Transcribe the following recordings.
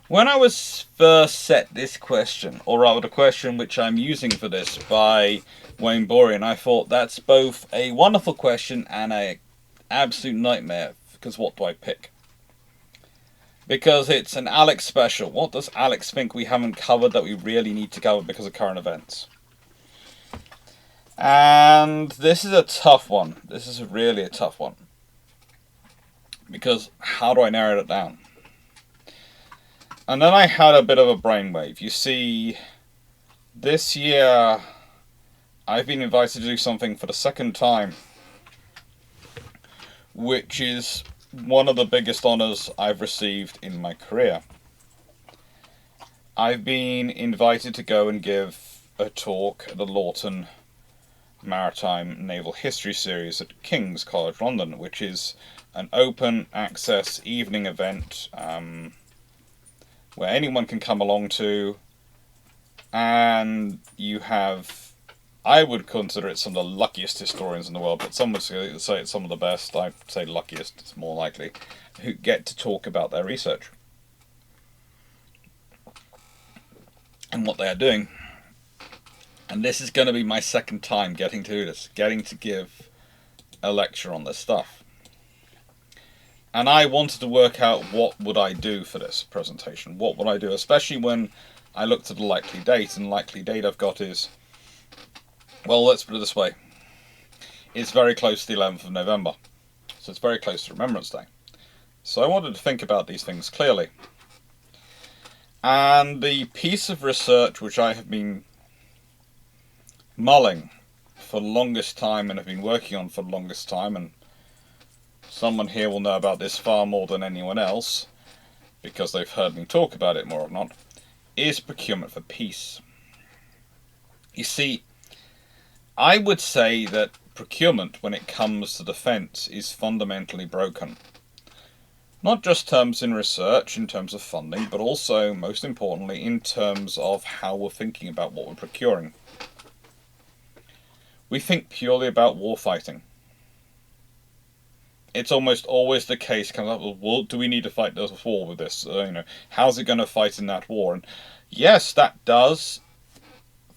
When I was first set this question, or rather the question which I'm using for this by Wayne Borean, I thought that's both a wonderful question and a absolute nightmare, because what do I pick? Because it's an Alex special. What does Alex think we haven't covered that we really need to cover because of current events? And this is a tough one. This is really a tough one. Because how do I narrow it down? And then I had a bit of a brainwave. You see, this year I've been invited to do something for the second time, which is one of the biggest honours I've received in my career. I've been invited to go and give a talk at the Lawton Maritime Naval History Series at King's College London, which is an open access evening event where anyone can come along to, and you have, I would consider it some of the luckiest historians in the world, but some would say it's some of the best. I'd say luckiest, it's more likely, who get to talk about their research and what they are doing. And this is going to be my second time getting to do this, getting to give a lecture on this stuff. And I wanted to work out what would I do for this presentation. What would I do, especially when I looked at the likely date, and the likely date I've got is, well, let's put it this way. It's very close to the 11th of November. So it's very close to Remembrance Day. So I wanted to think about these things clearly. And the piece of research which I have been mulling for the longest time and have been working on for the longest time, and someone here will know about this far more than anyone else, because they've heard me talk about it more or not, is procurement for peace. You see, I would say that procurement, when it comes to defence, is fundamentally broken. Not just terms in research, in terms of funding, but also, most importantly, in terms of how we're thinking about what we're procuring. We think purely about war fighting. It's almost always the case, comes up with, well, do we need to fight this war with this? How's it going to fight in that war? And yes, that does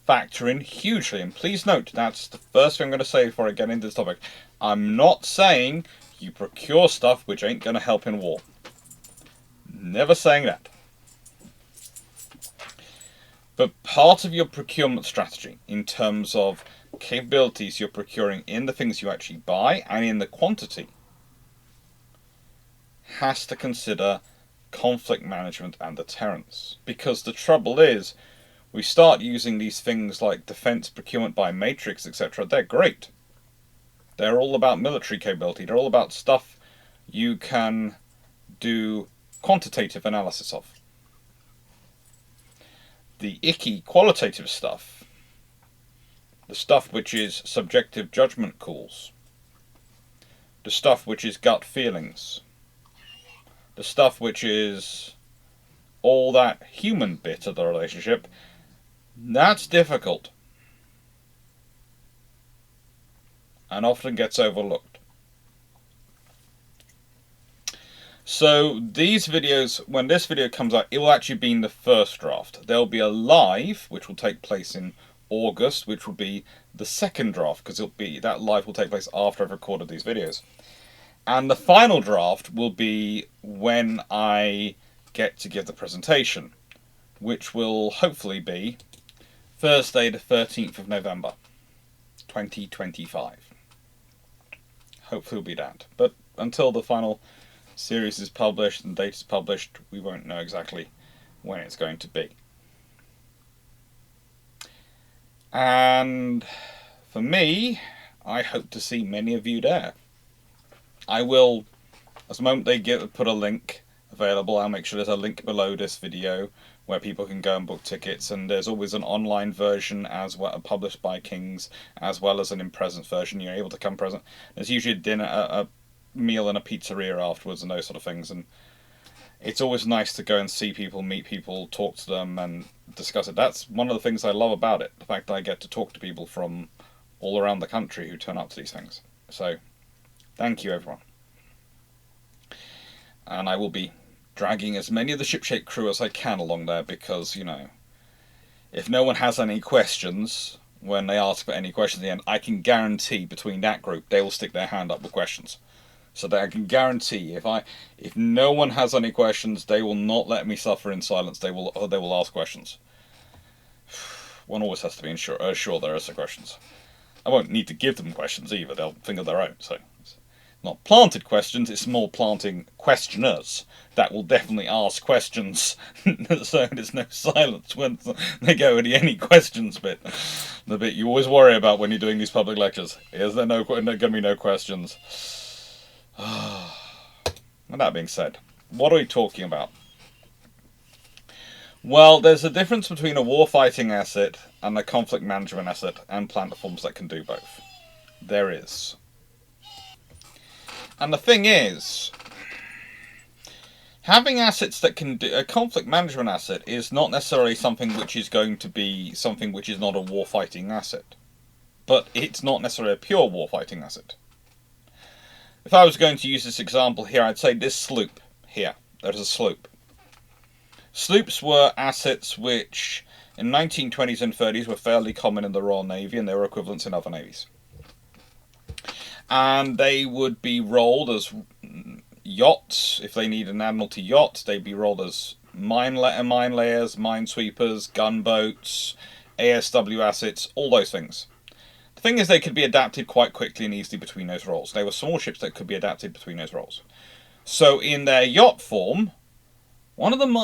factor in hugely. And please note, that's the first thing I'm going to say before I get into this topic. I'm not saying you procure stuff which ain't going to help in war. Never saying that. But part of your procurement strategy, in terms of capabilities you're procuring in the things you actually buy and in the quantity, has to consider conflict management and deterrence. Because the trouble is, we start using these things like defense procurement by matrix, etc. They're great. They're all about military capability. They're all about stuff you can do quantitative analysis of. The icky qualitative stuff, the stuff which is subjective judgment calls, the stuff which is gut feelings, the stuff which is all that human bit of the relationship, that's difficult and often gets overlooked. So these videos, when this video comes out, it will actually be in the first draft. There'll be a live, which will take place in August, which will be the second draft, because that live will take place after I've recorded these videos. And the final draft will be when I get to give the presentation, which will hopefully be Thursday the 13th of November, 2025. Hopefully it'll be that. But until the final series is published and date is published, we won't know exactly when it's going to be. And for me, I hope to see many of you there. I will, as the moment they put a link available, I'll make sure there's a link below this video where people can go and book tickets, and there's always an online version as well, published by King's, as well as an in-presence version. You're able to come present. There's usually a dinner, a meal in a pizzeria afterwards and those sort of things, and it's always nice to go and see people, meet people, talk to them and discuss it. That's one of the things I love about it, the fact that I get to talk to people from all around the country who turn up to these things. So thank you everyone, and I will be dragging as many of the shipshape crew as I can along there, because, you know, if no one has any questions when they ask for any questions at the end, I can guarantee between that group they will stick their hand up with questions. So that I can guarantee if no one has any questions, they will not let me suffer in silence. They will ask questions. One always has to be sure there are some questions. I won't need to give them questions either. They'll think of their own. So it's not planted questions. It's more planting questioners that will definitely ask questions. So there's no silence when they go with the any questions bit. The bit you always worry about when you're doing these public lectures. Is there going to be no questions? And that being said, what are we talking about? Well, there's a difference between a warfighting asset and a conflict management asset, and platforms that can do both. There is. And the thing is, having assets that can do a conflict management asset is not necessarily something which is going to be something which is not a warfighting asset. But it's not necessarily a pure warfighting asset. If I was going to use this example here, I'd say this sloop here. There's a sloop. Sloops were assets which, in 1920s and 30s, were fairly common in the Royal Navy, and they were equivalents in other navies. And they would be rolled as yachts. If they need an Admiralty yacht, they'd be rolled as mine layers, minesweepers, gunboats, ASW assets, all those things. The thing is, they could be adapted quite quickly and easily between those roles. They were small ships that could be adapted between those roles. So in their yacht form, one of them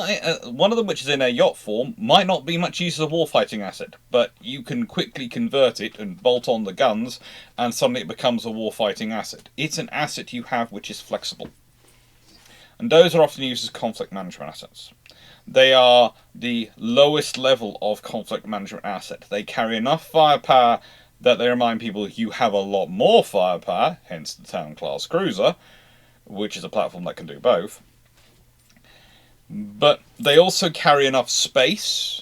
which is in their yacht form might not be much use as a warfighting asset, but you can quickly convert it and bolt on the guns, and suddenly it becomes a warfighting asset. It's an asset you have which is flexible. And those are often used as conflict management assets. They are the lowest level of conflict management asset. They carry enough firepower that they remind people you have a lot more firepower, hence the Town class cruiser, which is a platform that can do both. But they also carry enough space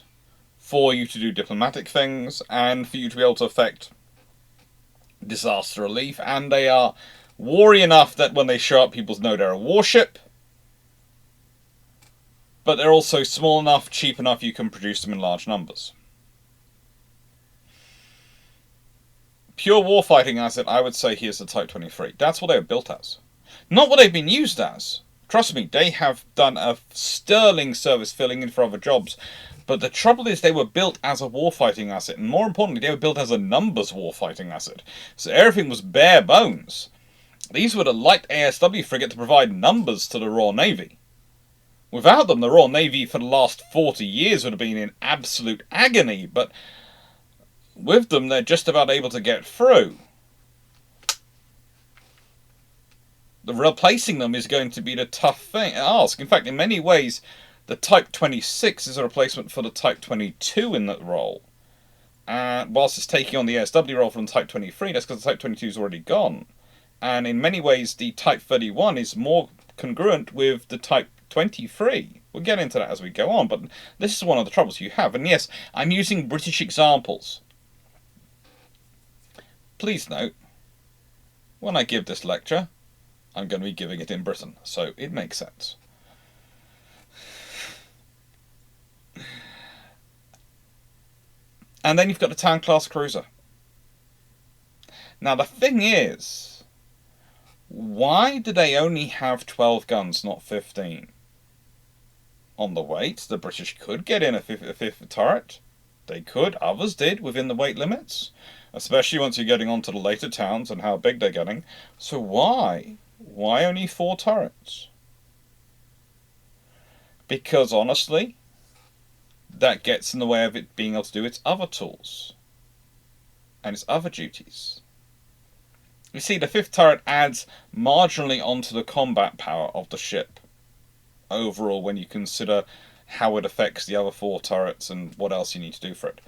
for you to do diplomatic things and for you to be able to affect disaster relief, and they are wary enough that when they show up, people know they're a warship, but they're also small enough, cheap enough, you can produce them in large numbers. Pure warfighting asset, I would say here's the Type 23. That's what they were built as. Not what they've been used as. Trust me, they have done a sterling service filling in for other jobs. But the trouble is they were built as a warfighting asset. And more importantly, they were built as a numbers warfighting asset. So everything was bare bones. These were the light ASW frigate to provide numbers to the Royal Navy. Without them, the Royal Navy for the last 40 years would have been in absolute agony. But with them, they're just about able to get through. Replacing them is going to be the tough thing to ask. In fact, in many ways, the Type 26 is a replacement for the Type 22 in that role. And whilst it's taking on the ASW role from the Type 23, that's because the Type 22 is already gone. And in many ways, the Type 31 is more congruent with the Type 23. We'll get into that as we go on, but this is one of the troubles you have. And yes, I'm using British examples. Please note, when I give this lecture, I'm going to be giving it in Britain, so it makes sense. And then you've got the Town class cruiser. Now the thing is, why do they only have 12 guns, not 15? On the weight, the British could get in a fifth turret. They could, others did, within the weight limits. Especially once you're getting onto the later towns and how big they're getting. So why? Why only 4 turrets? Because honestly, that gets in the way of it being able to do its other tools and its other duties. You see, the 5th turret adds marginally onto the combat power of the ship overall when you consider how it affects the other 4 turrets and what else you need to do for it.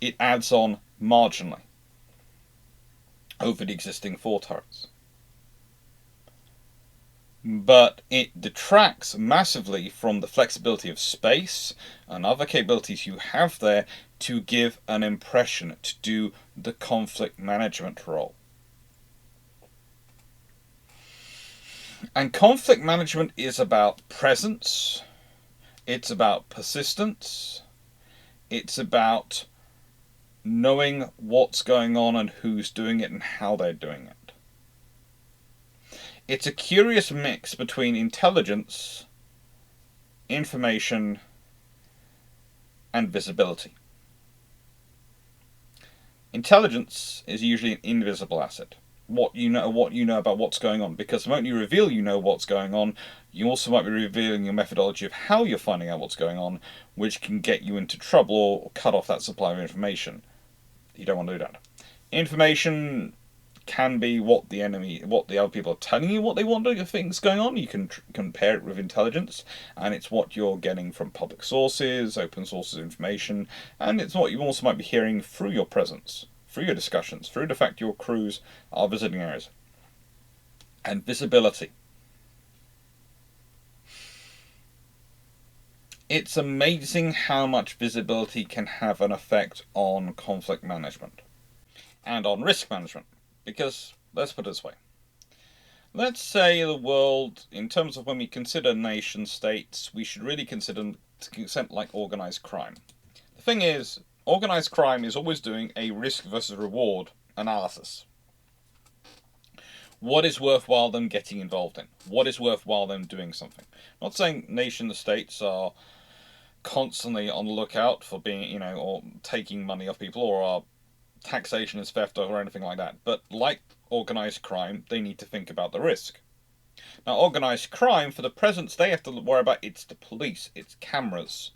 It adds on marginally over the existing 4 turrets. But it detracts massively from the flexibility of space and other capabilities you have there to give an impression, to do the conflict management role. And conflict management is about presence, it's about persistence, it's about knowing what's going on and who's doing it and how they're doing it. It's a curious mix between intelligence, information, and visibility. Intelligence is usually an invisible asset. What you know about what's going on, because the moment you reveal you know what's going on, you also might be revealing your methodology of how you're finding out what's going on, which can get you into trouble or cut off that supply of information. You don't want to do that. Information can be what the other people are telling you what they want to things going on. You can compare it with intelligence, and it's what you're getting from public sources, open sources of information, and it's what you also might be hearing through your presence, through your discussions, through the fact your crews are visiting areas. And visibility. It's amazing how much visibility can have an effect on conflict management and on risk management. Because, let's put it this way. Let's say the world, in terms of when we consider nation states, we should really consider something like organised crime. The thing is, organised crime is always doing a risk versus reward analysis. What is worthwhile them getting involved in? What is worthwhile them doing something? I'm not saying nation states are constantly on the lookout for being, or taking money off people, or are taxation is theft or anything like that. But like organised crime, they need to think about the risk. Now, organised crime, for the presence they have to worry about, it's the police, it's cameras,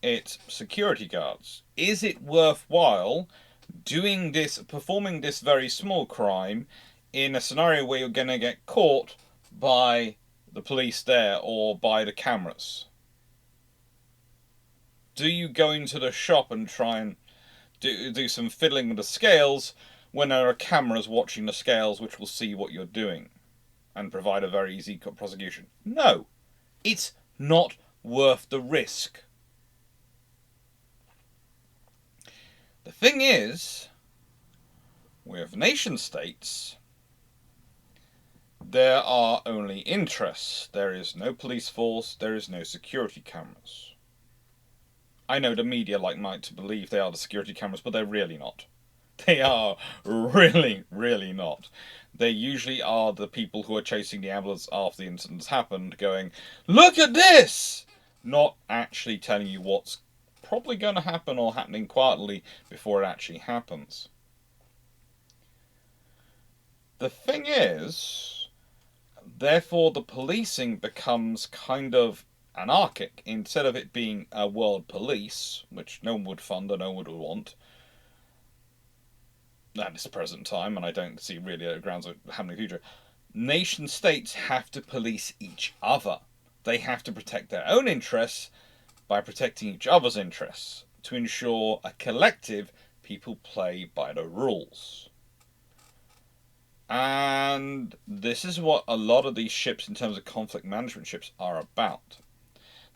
it's security guards. Is it worthwhile performing this very small crime in a scenario where you're going to get caught by the police there or by the cameras? Do you go into the shop and try and do some fiddling with the scales when there are cameras watching the scales which will see what you're doing and provide a very easy prosecution? No, it's not worth the risk. The thing is, with nation states, there are only interests. There is no police force, there is no security cameras. I know the media like to believe they are the security cameras, but they're really not. They are really, really not. They usually are the people who are chasing the ambulance after the incident's happened, going, "Look at this!" Not actually telling you what's probably going to happen or happening quietly before it actually happens. The thing is, therefore, the policing becomes kind of anarchic. Instead of it being a world police, which no one would fund or no one would want at this present time, and I don't see really grounds of happening in the future, nation states have to police each other. They have to protect their own interests by protecting each other's interests to ensure a collective people play by the rules. And this is what a lot of these ships, in terms of conflict management ships, are about.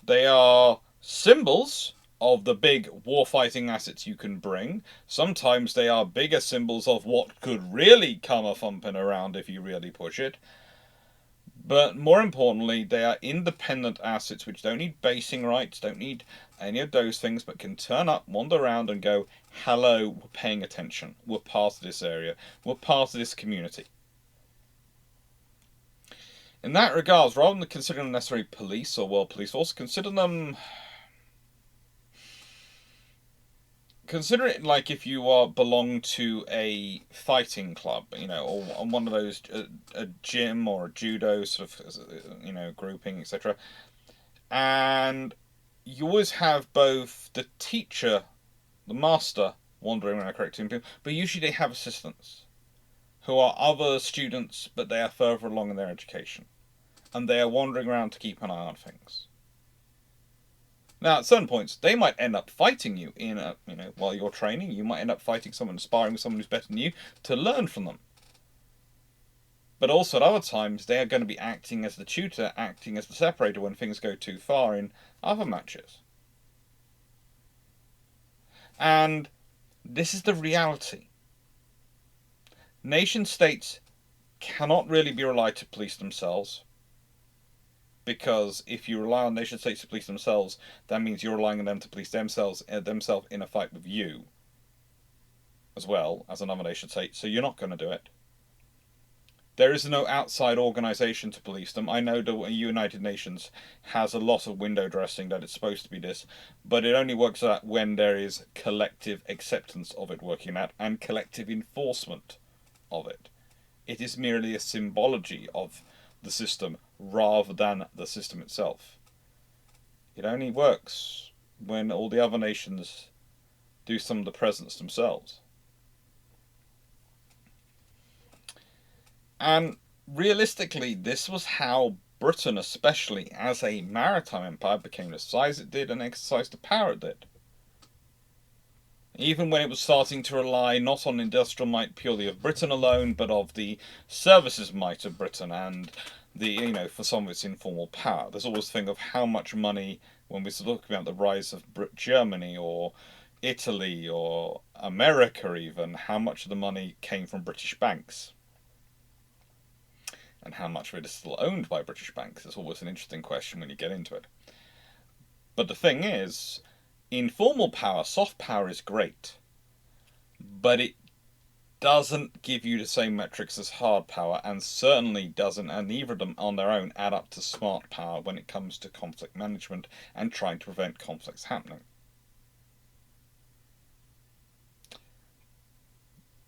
They are symbols of the big warfighting assets you can bring. Sometimes they are bigger symbols of what could really come a thumping around if you really push it. But more importantly, they are independent assets which don't need basing rights, don't need any of those things, but can turn up, wander around and go, "Hello, we're paying attention. We're part of this area. We're part of this community." In that regards, rather than considering them necessarily police or world police force, consider it like if you belong to a fighting club, or one of those, a gym or a judo sort of, grouping, etc. And you always have both the teacher, the master, wandering around correcting people, but usually they have assistants who are other students, but they are further along in their education, and they are wandering around to keep an eye on things. Now, at certain points, they might end up fighting you while you're training. You might end up fighting someone, sparring with someone who's better than you to learn from them. But also at other times, they are going to be acting as the tutor, acting as the separator when things go too far in other matches. And this is the reality. Nation states cannot really be relied to police themselves. Because if you rely on nation states to police themselves, that means you're relying on them to police themselves in a fight with you, as well as another nation state. So you're not going to do it. There is no outside organisation to police them. I know the United Nations has a lot of window dressing that it's supposed to be this, but it only works out when there is collective acceptance of it working out and collective enforcement of it. It is merely a symbology of the system rather than the system itself. It only works when all the other nations do some of the presence themselves. And realistically, this was how Britain, especially as a maritime empire, became the size it did and exercised the power it did. Even when it was starting to rely not on industrial might purely of Britain alone, but of the services might of Britain and the, for some of its informal power. There's always the thing of how much money, when we look about the rise of Germany or Italy or America even, how much of the money came from British banks. And how much of it is still owned by British banks is always an interesting question when you get into it. But the thing is, informal power, soft power is great, but it doesn't give you the same metrics as hard power, and certainly doesn't, and neither of them on their own add up to smart power when it comes to conflict management and trying to prevent conflicts happening.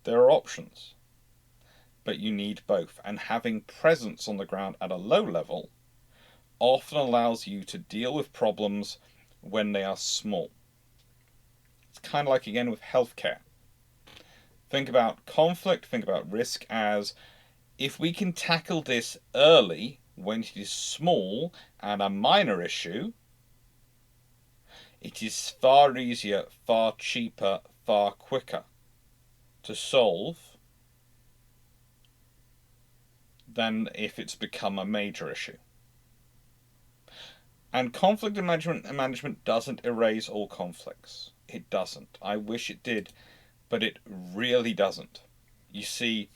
There are options, but you need both, and having presence on the ground at a low level often allows you to deal with problems when they are small. It's kind of like, again, with healthcare. Think about conflict, think about risk as, if we can tackle this early when it is small and a minor issue, it is far easier, far cheaper, far quicker to solve than if it's become a major issue. And conflict management doesn't erase all conflicts. It doesn't. I wish it did, but it really doesn't. You see,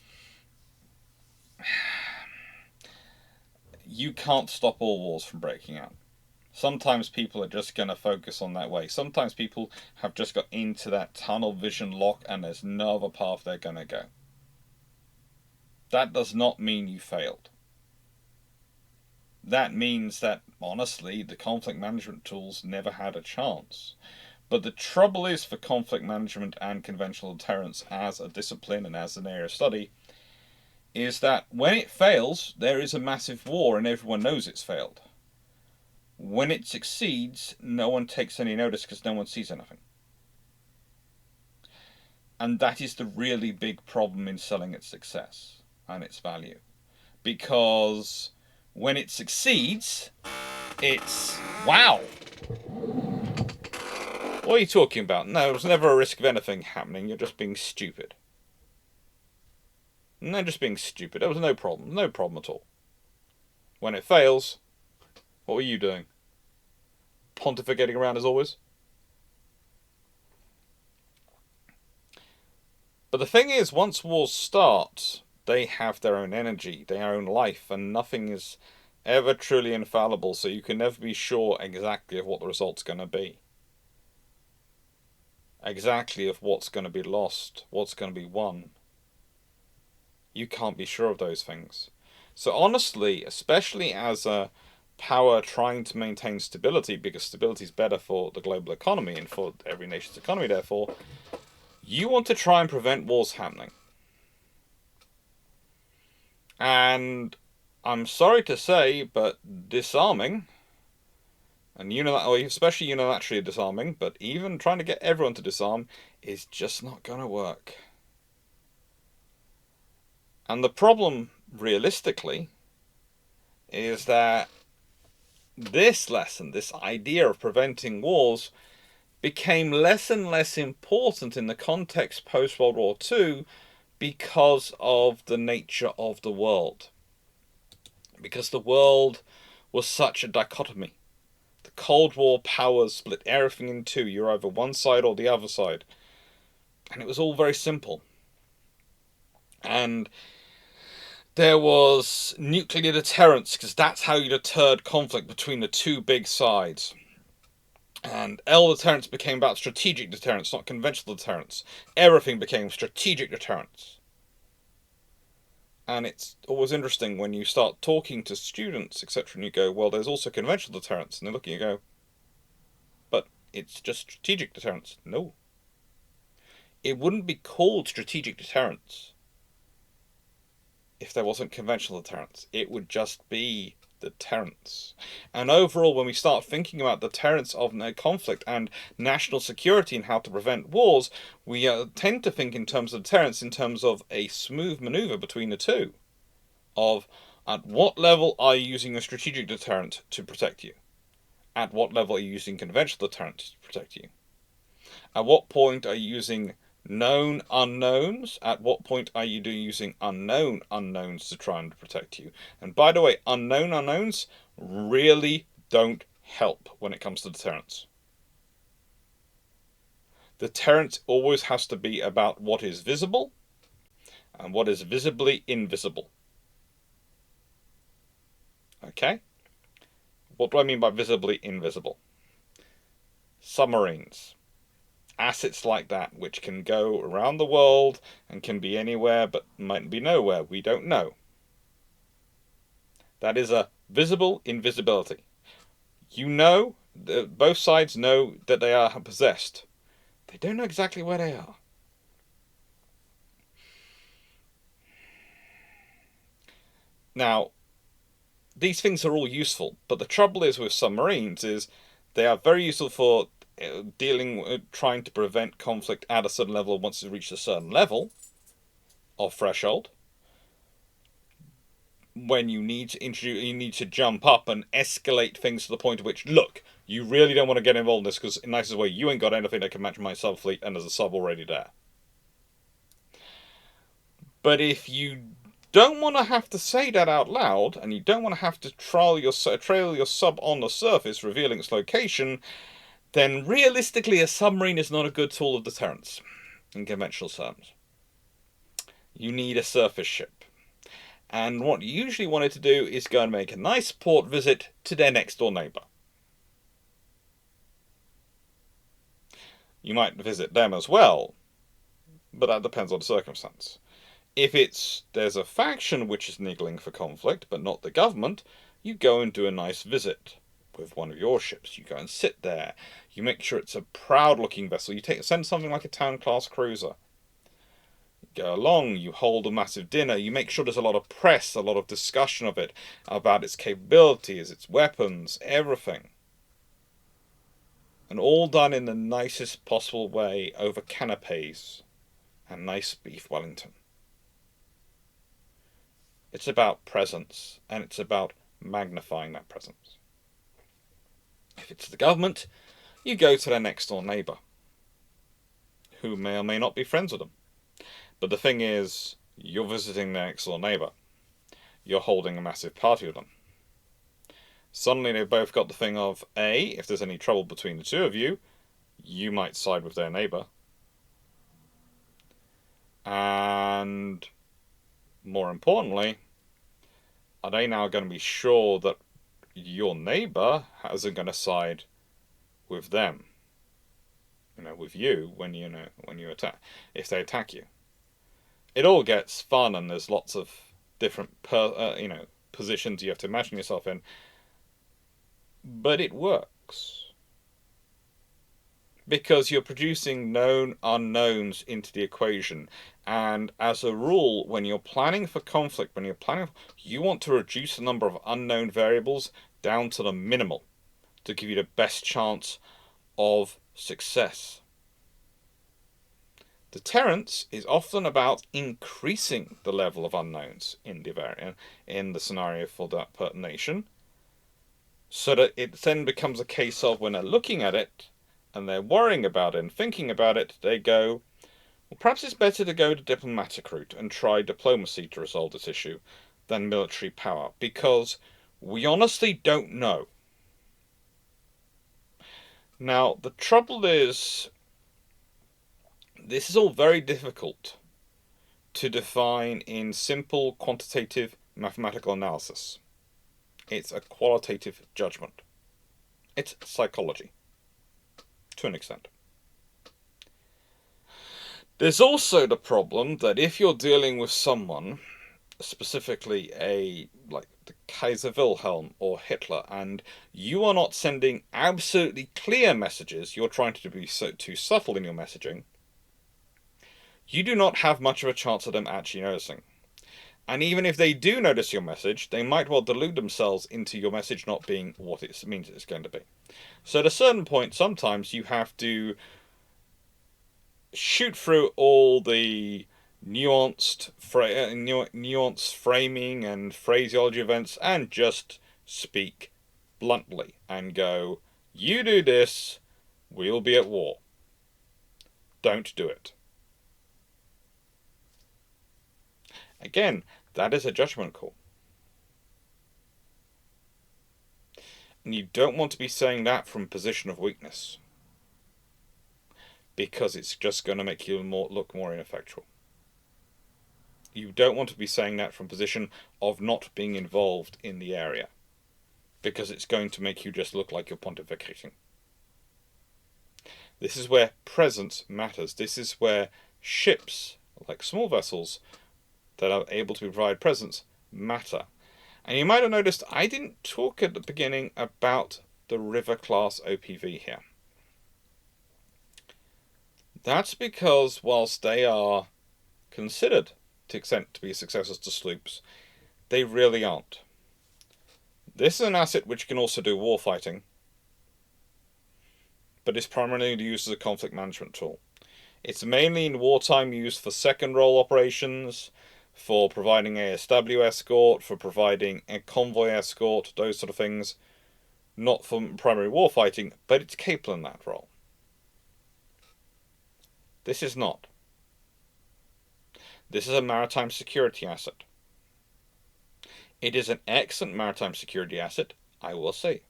you can't stop all wars from breaking out. Sometimes people are just going to focus on that way. Sometimes people have just got into that tunnel vision lock and there's no other path they're going to go. That does not mean you failed. That means that, honestly, the conflict management tools never had a chance. But the trouble is for conflict management and conventional deterrence as a discipline and as an area of study, is that when it fails, there is a massive war and everyone knows it's failed. When it succeeds, no one takes any notice because no one sees anything. And that is the really big problem in selling its success and its value. Because when it succeeds, it's, wow! What are you talking about? No, there was never a risk of anything happening. You're just being stupid. No, just being stupid. There was no problem. No problem at all. When it fails, what were you doing? Pontificating around as always? But the thing is, once wars start, they have their own energy, their own life, and nothing is ever truly infallible, so you can never be sure exactly of what the result's going to be. Exactly of what's going to be lost, what's going to be won. You can't be sure of those things. So honestly, especially as a power trying to maintain stability, because stability is better for the global economy and for every nation's economy, therefore, you want to try and prevent wars happening. And I'm sorry to say, but disarming, and especially unilaterally disarming, but even trying to get everyone to disarm, is just not going to work. And the problem, realistically, is that this lesson, this idea of preventing wars, became less and less important in the context post-World War II because of the nature of the world. Because the world was such a dichotomy. The Cold War powers split everything in two. You're either one side or the other side. And it was all very simple. And There was nuclear deterrence, because that's how you deterred conflict between the two big sides. And L deterrence became about strategic deterrence, not conventional deterrence. Everything became strategic deterrence. And it's always interesting when you start talking to students, etc., and you go, well, there's also conventional deterrence. And they look at you and go, but it's just strategic deterrence. No. It wouldn't be called strategic deterrence if there wasn't conventional deterrence. It would just be deterrence. And overall, when we start thinking about deterrence of conflict and national security and how to prevent wars, we tend to think in terms of deterrence in terms of a smooth maneuver between the two. Of at what level are you using a strategic deterrent to protect you? At what level are you using conventional deterrent to protect you? At what point are you using known unknowns? At what point are you using unknown unknowns to try and protect you? And by the way, unknown unknowns really don't help when it comes to deterrence. Deterrence always has to be about what is visible and what is visibly invisible. Okay? What do I mean by visibly invisible? Submarines. Assets like that, which can go around the world and can be anywhere but might be nowhere. We don't know. That is a visible invisibility. You know, both sides know that they are possessed. They don't know exactly where they are. Now, these things are all useful, but the trouble is with submarines is they are very useful for trying to prevent conflict at a certain level once it's reached a certain level of threshold. When you need to jump up and escalate things to the point at which, look, you really don't want to get involved in this because in the nicest way, you ain't got anything that can match my sub fleet, and there's a sub already there. But if you don't want to have to say that out loud, and you don't want to have to trail your sub on the surface, revealing its location, then realistically, a submarine is not a good tool of deterrence in conventional terms. You need a surface ship. And what you usually wanted to do is go and make a nice port visit to their next door neighbour. You might visit them as well, but that depends on the circumstance. If there's a faction which is niggling for conflict, but not the government, you go and do a nice visit with one of your ships. You go and sit there. You make sure it's a proud-looking vessel. You send something like a town-class cruiser. Go along, you hold a massive dinner, you make sure there's a lot of press, a lot of discussion of it, about its capabilities, its weapons, everything. And all done in the nicest possible way over canapes and nice beef Wellington. It's about presence, and it's about magnifying that presence. If it's the government, you go to their next door neighbour, who may or may not be friends with them. But the thing is, you're visiting their next door neighbour. You're holding a massive party with them. Suddenly they've both got the thing of, A, if there's any trouble between the two of you, you might side with their neighbour. And more importantly, are they now going to be sure that your neighbour isn't going to side with them? With you when you attack, if they attack you. It all gets fun, and there's lots of different positions you have to imagine yourself in, but it works because you're producing known unknowns into the equation. And as a rule, when you're planning for conflict, you want to reduce the number of unknown variables down to the minimal to give you the best chance of success. Deterrence is often about increasing the level of unknowns in the scenario for that nation, so that it then becomes a case of when they're looking at it and they're worrying about it and thinking about it, they go, well, perhaps it's better to go the diplomatic route and try diplomacy to resolve this issue than military power, because we honestly don't know. Now, the trouble is, this is all very difficult to define in simple quantitative mathematical analysis. It's a qualitative judgment. It's psychology, to an extent. There's also the problem that if you're dealing with someone, specifically like the Kaiser Wilhelm or Hitler, and you are not sending absolutely clear messages, you're trying to be too subtle in your messaging, you do not have much of a chance of them actually noticing. And even if they do notice your message, they might well delude themselves into your message not being what it means it's going to be. So at a certain point, sometimes you have to shoot through all the nuanced framing and phraseology events and just speak bluntly and go, you do this, we'll be at war. Don't do it. Again, that is a judgment call. And you don't want to be saying that from a position of weakness, because it's just going to make you look more ineffectual. You don't want to be saying that from a position of not being involved in the area, because it's going to make you just look like you're pontificating. This is where presence matters. This is where ships, like small vessels that are able to provide presence, matter. And you might have noticed I didn't talk at the beginning about the River class OPV here. That's because whilst they are considered to extent to be successors to sloops, they really aren't. This is an asset which can also do warfighting, but is primarily used as a conflict management tool. It's mainly in wartime used for second role operations, for providing ASW escort, for providing a convoy escort, those sort of things. Not for primary warfighting, but it's capable in that role. This is not. This is a maritime security asset. It is an excellent maritime security asset, I will say.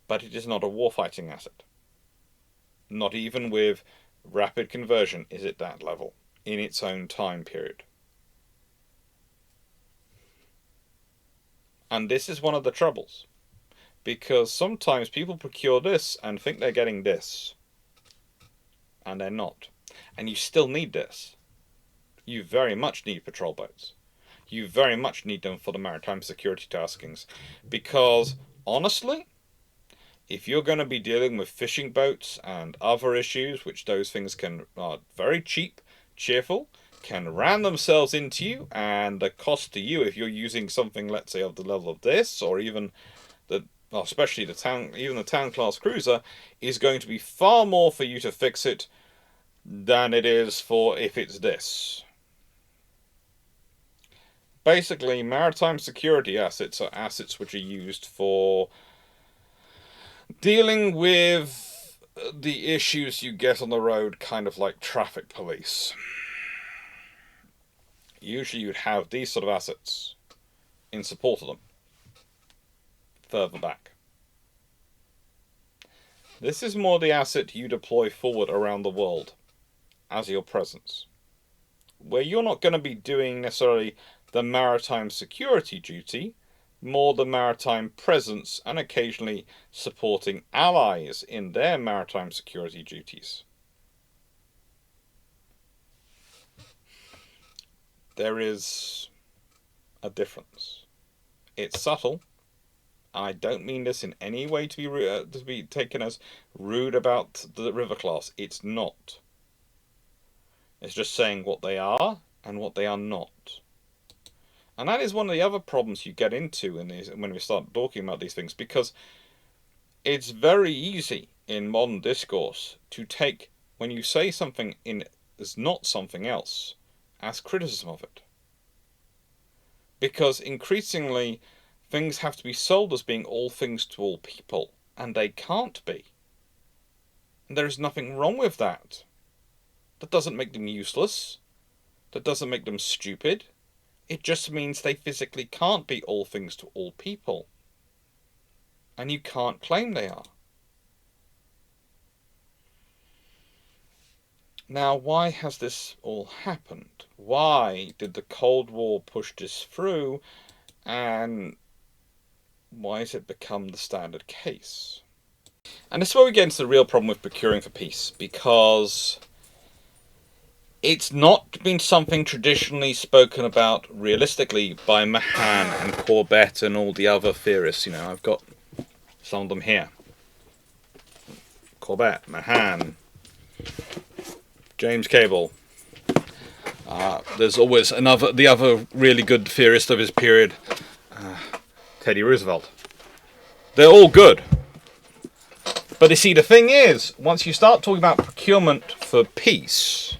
But it is not a warfighting asset. Not even with rapid conversion is it that level in its own time period. And this is one of the troubles, because sometimes people procure this and think they're getting this, and they're not. And you still need this. You very much need patrol boats. You very much need them for the maritime security taskings, because honestly, if you're going to be dealing with fishing boats and other issues, which those things are very cheap, cheerful, can ram themselves into you, and the cost to you if you're using something, let's say, of the level of this, or even especially the town class cruiser, is going to be far more for you to fix it than it is for if it's this. Basically, maritime security assets are assets which are used for dealing with the issues you get on the road, kind of like traffic police. Usually you'd have these sort of assets in support of them, further back. This is more the asset you deploy forward around the world as your presence, where you're not going to be doing necessarily the maritime security duty, more the maritime presence and occasionally supporting allies in their maritime security duties. There is a difference. It's subtle. I don't mean this in any way to be taken as rude about the River class. It's not. It's just saying what they are and what they are not. And that is one of the other problems you get into when we start talking about these things, because it's very easy in modern discourse to take when you say something is not something else as criticism of it. Because increasingly things have to be sold as being all things to all people, and they can't be. And there is nothing wrong with that. That doesn't make them useless. That doesn't make them stupid. It just means they physically can't be all things to all people. And you can't claim they are. Now, why has this all happened? Why did the Cold War push this through, and why has it become the standard case? And this is where we get into the real problem with procuring for peace, because it's not been something traditionally spoken about realistically by Mahan and Corbett and all the other theorists. You know, I've got some of them here. Corbett, Mahan, James Cable. There's always the other really good theorist of his period, Teddy Roosevelt. They're all good. But you see, the thing is, once you start talking about procurement for peace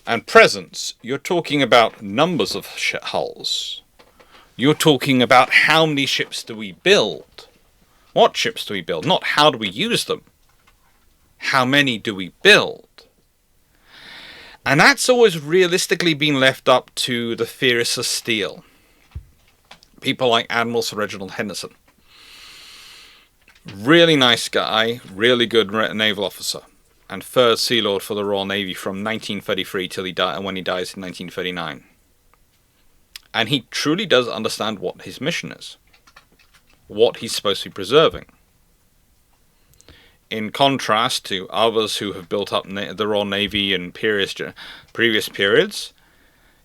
and presence, you're talking about numbers of hulls. You're talking about how many ships do we build? What ships do we build? Not how do we use them. How many do we build? And that's always realistically been left up to the theorists of steel. People like Admiral Sir Reginald Henderson. Really nice guy, really good naval officer, and third Sea Lord for the Royal Navy from 1933 till when he dies in 1939. And he truly does understand what his mission is, what he's supposed to be preserving. In contrast to others who have built up the Royal Navy in previous periods,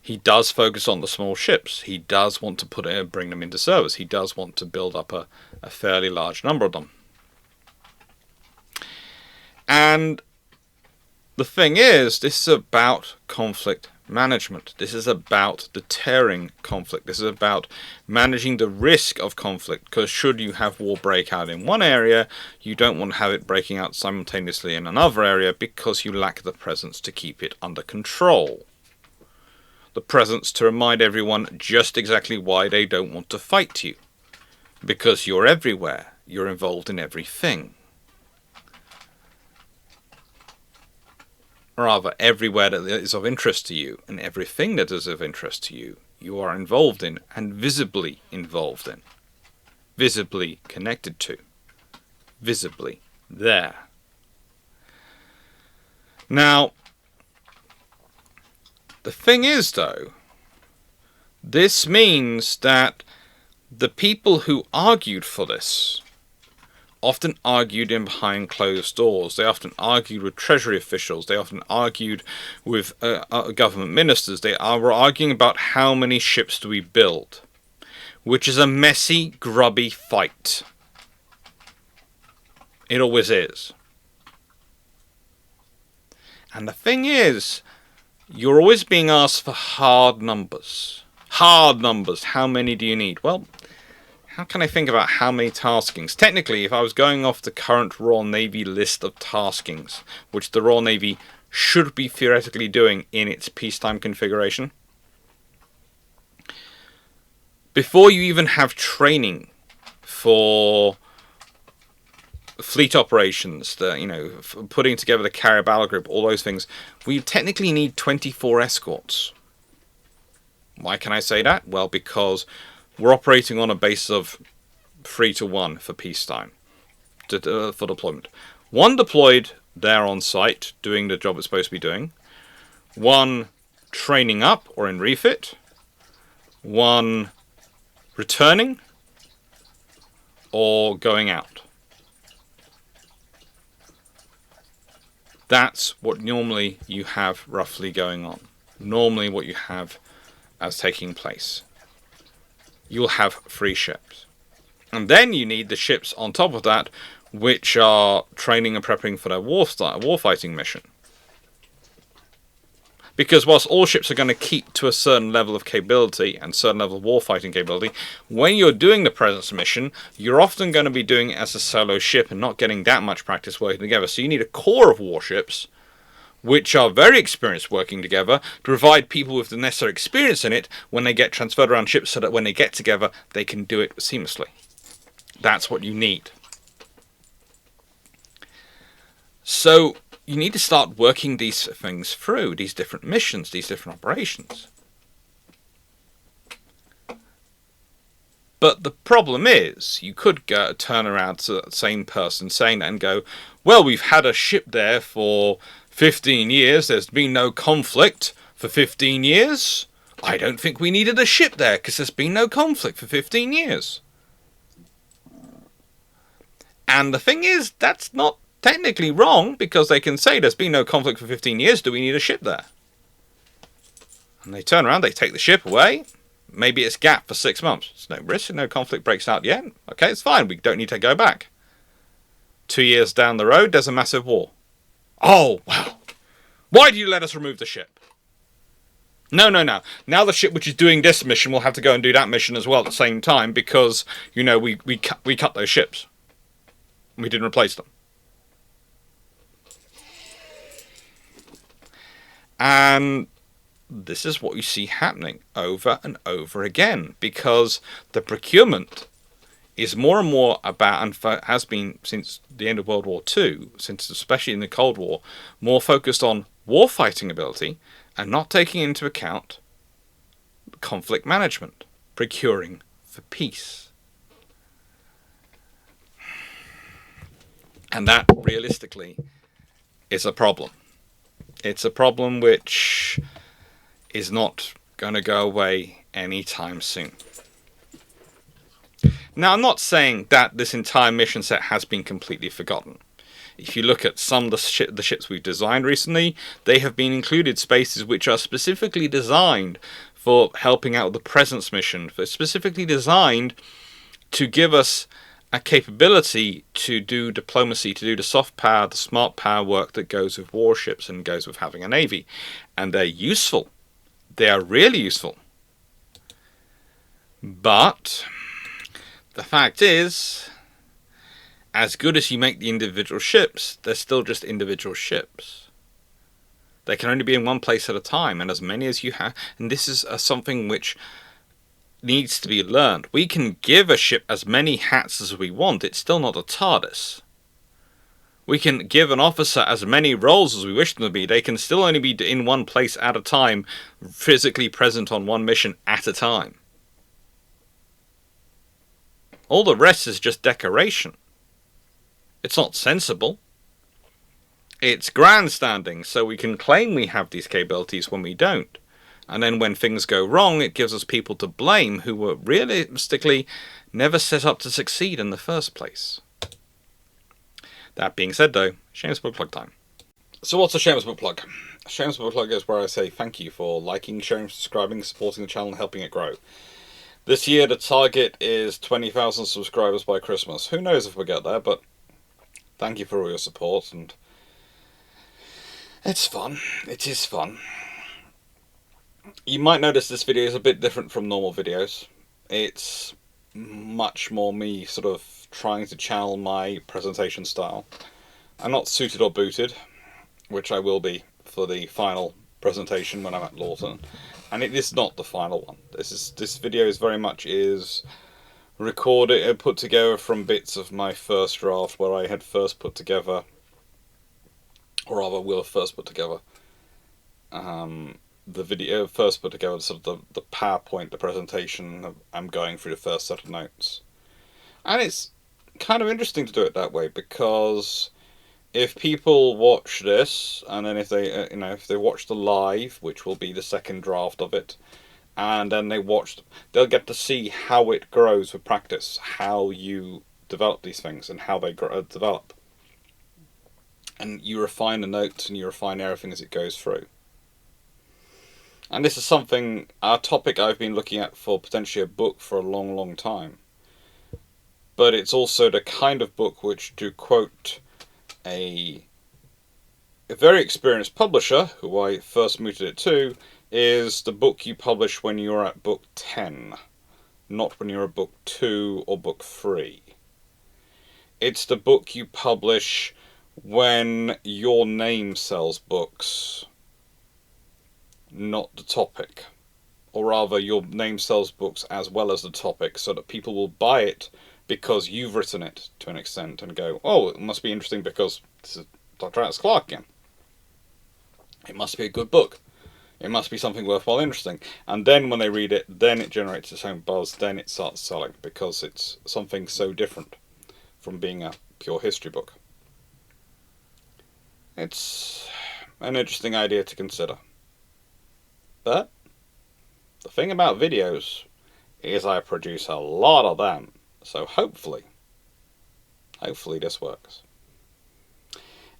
he does focus on the small ships. He does want to bring them into service. He does want to build up a fairly large number of them. And the thing is, this is about conflict management. This is about deterring conflict. This is about managing the risk of conflict, because should you have war break out in one area, you don't want to have it breaking out simultaneously in another area, because you lack the presence to keep it under control. The presence to remind everyone just exactly why they don't want to fight you. Because you're everywhere. You're involved in everything. Rather, everywhere that is of interest to you, and everything that is of interest to you, you are involved in, and visibly involved in. Visibly connected to. Visibly there. Now, the thing is, though, this means that the people who argued for this often argued in behind closed doors. They often argued with Treasury officials. They often argued with government ministers. They were arguing about how many ships do we build, which is a messy, grubby fight. It always is. And the thing is, you're always being asked for hard numbers. Hard numbers. How many do you need? Well, how can I think about how many taskings? Technically, if I was going off the current Royal Navy list of taskings, which the Royal Navy should be theoretically doing in its peacetime configuration, before you even have training for fleet operations, putting together the carrier battle group, all those things, we technically need 24 escorts. Why can I say that? Well, because we're operating on a basis of 3-to-1 for peacetime, for deployment. One deployed there on site, doing the job it's supposed to be doing. One training up or in refit. One returning or going out. That's what normally you have roughly going on. Normally what you have as taking place. You'll have 3 ships. And then you need the ships on top of that, which are training and prepping for their warfighting mission. Because whilst all ships are going to keep to a certain level of capability and certain level of warfighting capability, when you're doing the presence mission, you're often going to be doing it as a solo ship and not getting that much practice working together. So you need a core of warships, which are very experienced working together, to provide people with the necessary experience in it when they get transferred around ships, so that when they get together, they can do it seamlessly. That's what you need. So you need to start working these things through, these different missions, these different operations. But the problem is, you could turn around to that same person saying that and go, well, we've had a ship there for 15 years, there's been no conflict for 15 years. I don't think we needed a ship there because there's been no conflict for 15 years. And the thing is, that's not technically wrong, because they can say there's been no conflict for 15 years, do we need a ship there? And they turn around, they take the ship away. Maybe it's gap for 6 months. There's no risk, no conflict breaks out yet. Okay, it's fine, we don't need to go back. 2 years down the road, there's a massive war. Oh, well, why do you let us remove the ship? No. Now the ship which is doing this mission will have to go and do that mission as well at the same time, because, you know, we cut those ships. We didn't replace them. And this is what you see happening over and over again, because the procurement is more and more about, and has been since the end of World War II, since especially in the Cold War, more focused on warfighting ability and not taking into account conflict management, procuring for peace. And that, realistically, is a problem. It's a problem which is not going to go away anytime soon. Now, I'm not saying that this entire mission set has been completely forgotten. If you look at some of the ships we've designed recently, they have been included spaces which are specifically designed for helping out with the presence mission, for specifically designed to give us a capability to do diplomacy, to do the soft power, the smart power work that goes with warships and goes with having a navy. And they're useful. They are really useful. But the fact is, as good as you make the individual ships, they're still just individual ships. They can only be in one place at a time, and as many as you have. And this is something which needs to be learned. We can give a ship as many hats as we want, it's still not a TARDIS. We can give an officer as many roles as we wish them to be, they can still only be in one place at a time, physically present on one mission at a time. All the rest is just decoration. It's not sensible. It's grandstanding, so we can claim we have these capabilities when we don't. And then when things go wrong, it gives us people to blame who were realistically never set up to succeed in the first place. That being said, though, shameless book plug time. So what's a shameless book plug? A shameless book plug is where I say thank you for liking, sharing, subscribing, supporting the channel and helping it grow. This year the target is 20,000 subscribers by Christmas. Who knows if we'll get there, but thank you for all your support, and it's fun. It is fun. You might notice this video is a bit different from normal videos. It's much more me sort of trying to channel my presentation style. I'm not suited or booted, which I will be for the final presentation when I'm at Lawton. And it is not the final one. This video is very much recorded and put together from bits of my first draft, where I had first put together, or rather will have first put together, the video, first put together sort of the PowerPoint, the presentation. I'm going through the first set of notes. And it's kind of interesting to do it that way, because if people watch this, and then if they if they watch the live, which will be the second draft of it, and then they'll get to see how it grows with practice, how you develop these things and how they develop. And you refine the notes and you refine everything as it goes through. And this is a topic I've been looking at for potentially a book for a long, long time. But it's also the kind of book which, to quote a very experienced publisher, who I first mooted it to, is the book you publish when you're at book 10, not when you're at book 2 or book 3. It's the book you publish when your name sells books, not the topic. Or rather, your name sells books as well as the topic, so that people will buy it because you've written it to an extent and go, oh, it must be interesting because this is Dr. Alex Clarke again. It must be a good book. It must be something worthwhile, interesting. And then when they read it, then it generates its own buzz, then it starts selling, because it's something so different from being a pure history book. It's an interesting idea to consider. But the thing about videos is I produce a lot of them, so hopefully this works.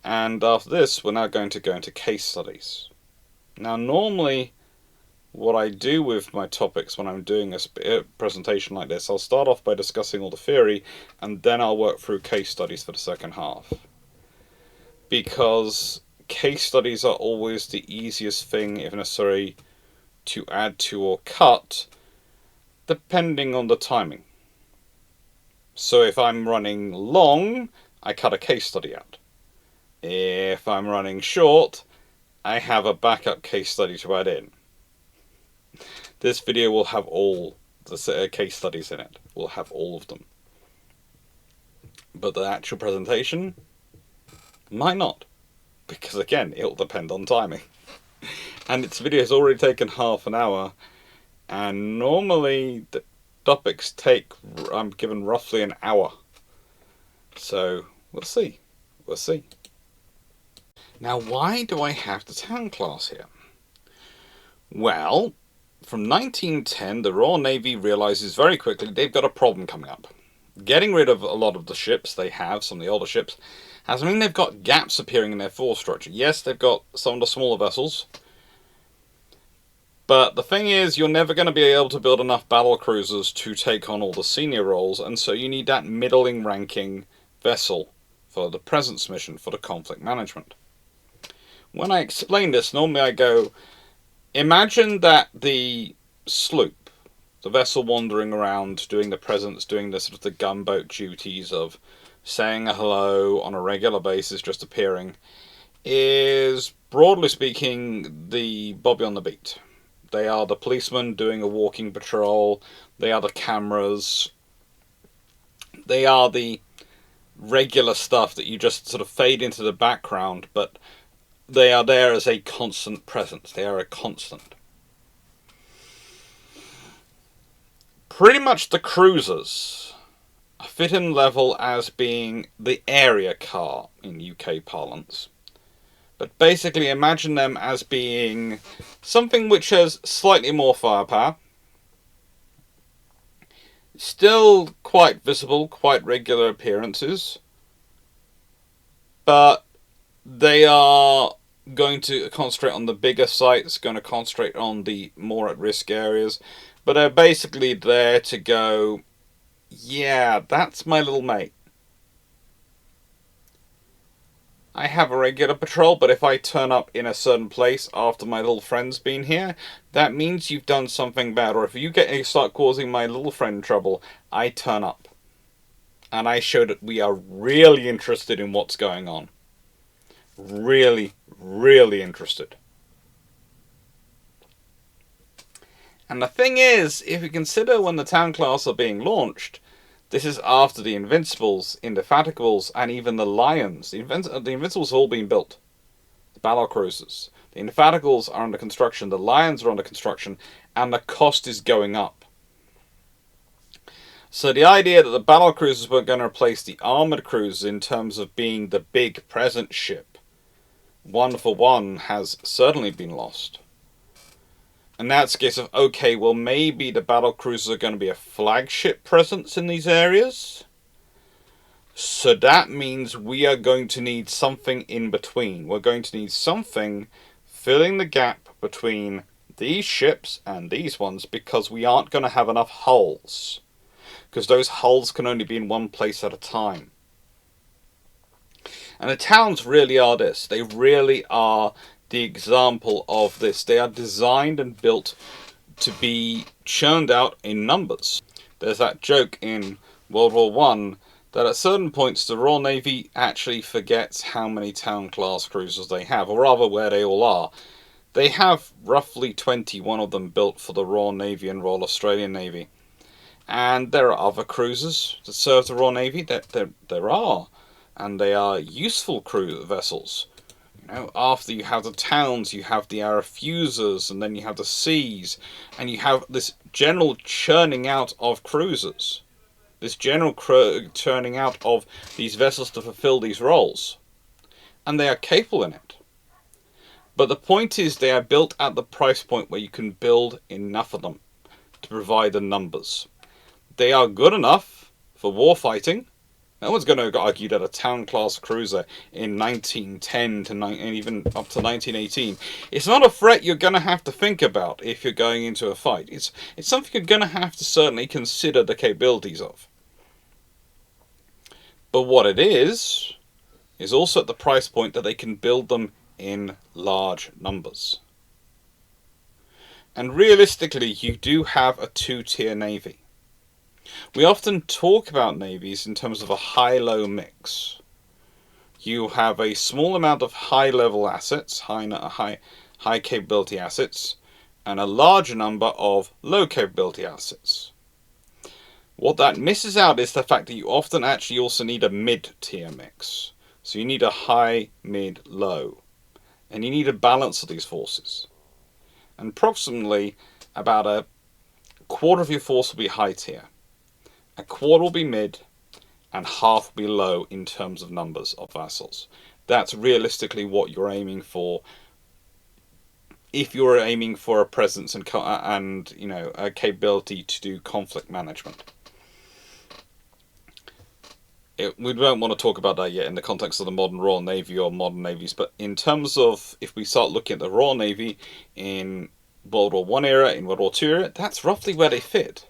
And after this, we're now going to go into case studies. Now, normally, what I do with my topics when I'm doing a presentation like this, I'll start off by discussing all the theory, and then I'll work through case studies for the second half. Because case studies are always the easiest thing, if necessary, to add to or cut, depending on the timing. So if I'm running long, I cut a case study out. If I'm running short, I have a backup case study to add in. This video will have all the case studies in it. We'll have all of them. But the actual presentation might not. Because again, it'll depend on timing. And this video has already taken half an hour. And normally the topics take, I'm given roughly an hour. So we'll see. We'll see. Now, why do I have the town class here? Well, from 1910, the Royal Navy realizes very quickly they've got a problem coming up. Getting rid of a lot of the ships they have, some of the older ships, has mean they've got gaps appearing in their force structure. Yes, they've got some of the smaller vessels, but the thing is, you're never going to be able to build enough battle cruisers to take on all the senior roles, and so you need that middling ranking vessel for the presence mission, for the conflict management. When I explain this, normally I go, imagine that the sloop, the vessel wandering around, doing the presence, doing the sort of the gunboat duties of saying a hello on a regular basis, just appearing, is, broadly speaking, the Bobby on the beat. They are the policemen doing a walking patrol, they are the cameras, they are the regular stuff that you just sort of fade into the background, but they are there as a constant presence. They are a constant. Pretty much the cruisers are fit in level as being the area car in UK parlance. But basically imagine them as being something which has slightly more firepower. Still quite visible, quite regular appearances. But they are going to concentrate on the bigger sites, going to concentrate on the more at-risk areas. But they're basically there to go, yeah, that's my little mate. I have a regular patrol, but if I turn up in a certain place after my little friend's been here, that means you've done something bad. Or if you start causing my little friend trouble, I turn up. And I show that we are really interested in what's going on. Really, really interested. And the thing is, if you consider when the town class are being launched, this is after the Invincibles, Indefatigables, and even the Lions. The Invincibles have all been built. The battle cruisers. The Indefatigables are under construction, the Lions are under construction, and the cost is going up. So the idea that the battle cruisers were going to replace the armoured cruisers in terms of being the big present ship, one for one, has certainly been lost. And that's a case of, okay, well maybe the battle cruisers are going to be a flagship presence in these areas. So that means we are going to need something in between. We're going to need something filling the gap between these ships and these ones, because we aren't going to have enough hulls. Because those hulls can only be in one place at a time. And the towns really are this. They really are the example of this. They are designed and built to be churned out in numbers. There's that joke in World War I that at certain points the Royal Navy actually forgets how many town class cruisers they have, or rather where they all are. They have roughly 21 of them built for the Royal Navy and Royal Australian Navy. And there are other cruisers that serve the Royal Navy. There are. And they are useful cruise vessels. You know, after you have the towns, you have the aerofusers, and then you have the seas, and you have this general churning out of cruisers. This general churning out of these vessels to fulfill these roles. And they are capable in it. But the point is, they are built at the price point where you can build enough of them to provide the numbers. They are good enough for warfighting. No one's going to argue that a town-class cruiser in 1910 to and even up to 1918, it's not a threat you're going to have to think about if you're going into a fight. It's something you're going to have to certainly consider the capabilities of. But what it is also at the price point that they can build them in large numbers. And realistically, you do have a two-tier navy. We often talk about navies in terms of a high-low mix. You have a small amount of high-level assets, high capability assets, and a large number of low capability assets. What that misses out is the fact that you often actually also need a mid-tier mix. So you need a high, mid, low. And you need a balance of these forces. And approximately about a quarter of your force will be high tier. A quarter will be mid, and half will be low in terms of numbers of vessels. That's realistically what you're aiming for if you're aiming for a presence and a capability to do conflict management. We don't want to talk about that yet in the context of the modern Royal Navy or modern navies, but in terms of if we start looking at the Royal Navy in World War I era, in World War II era, that's roughly where they fit.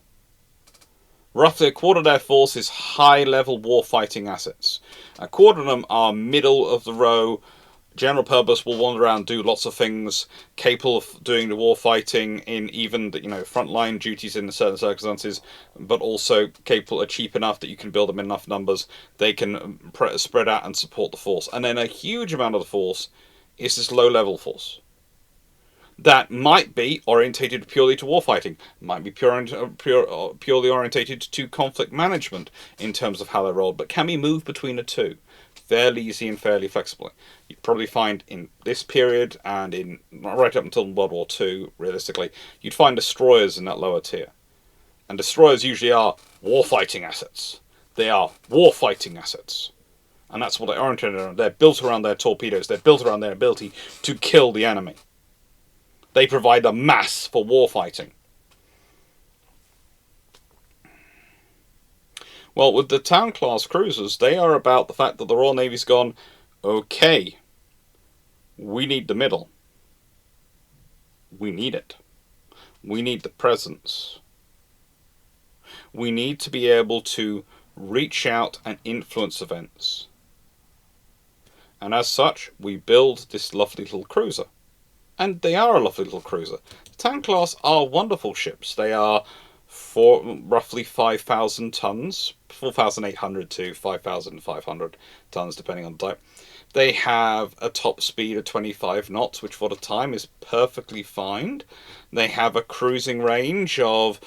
Roughly a quarter of their force is high-level warfighting assets. A quarter of them are middle of the row, general purpose, will wander around, do lots of things, capable of doing the warfighting in even the frontline duties in certain circumstances, but also capable, are cheap enough that you can build them in enough numbers. They can spread out and support the force. And then a huge amount of the force is this low-level force that might be orientated purely to warfighting, might be purely orientated to conflict management in terms of how they're rolled, but can be moved between the two fairly easy and fairly flexibly. You'd probably find in this period and in right up until World War II, realistically, you'd find destroyers in that lower tier. And destroyers usually are warfighting assets. They are warfighting assets. And that's what they're oriented around. They're built around their torpedoes. They're built around their ability to kill the enemy. They provide the mass for warfighting. Well, with the town-class cruisers, they are about the fact that the Royal Navy's gone, okay, we need the middle. We need it. We need the presence. We need to be able to reach out and influence events. And as such, we build this lovely little cruiser. And they are a lovely little cruiser. The town-class are wonderful ships. They are roughly 5,000 tons, 4,800 to 5,500 tons, depending on the type. They have a top speed of 25 knots, which for the time is perfectly fine. They have a cruising range of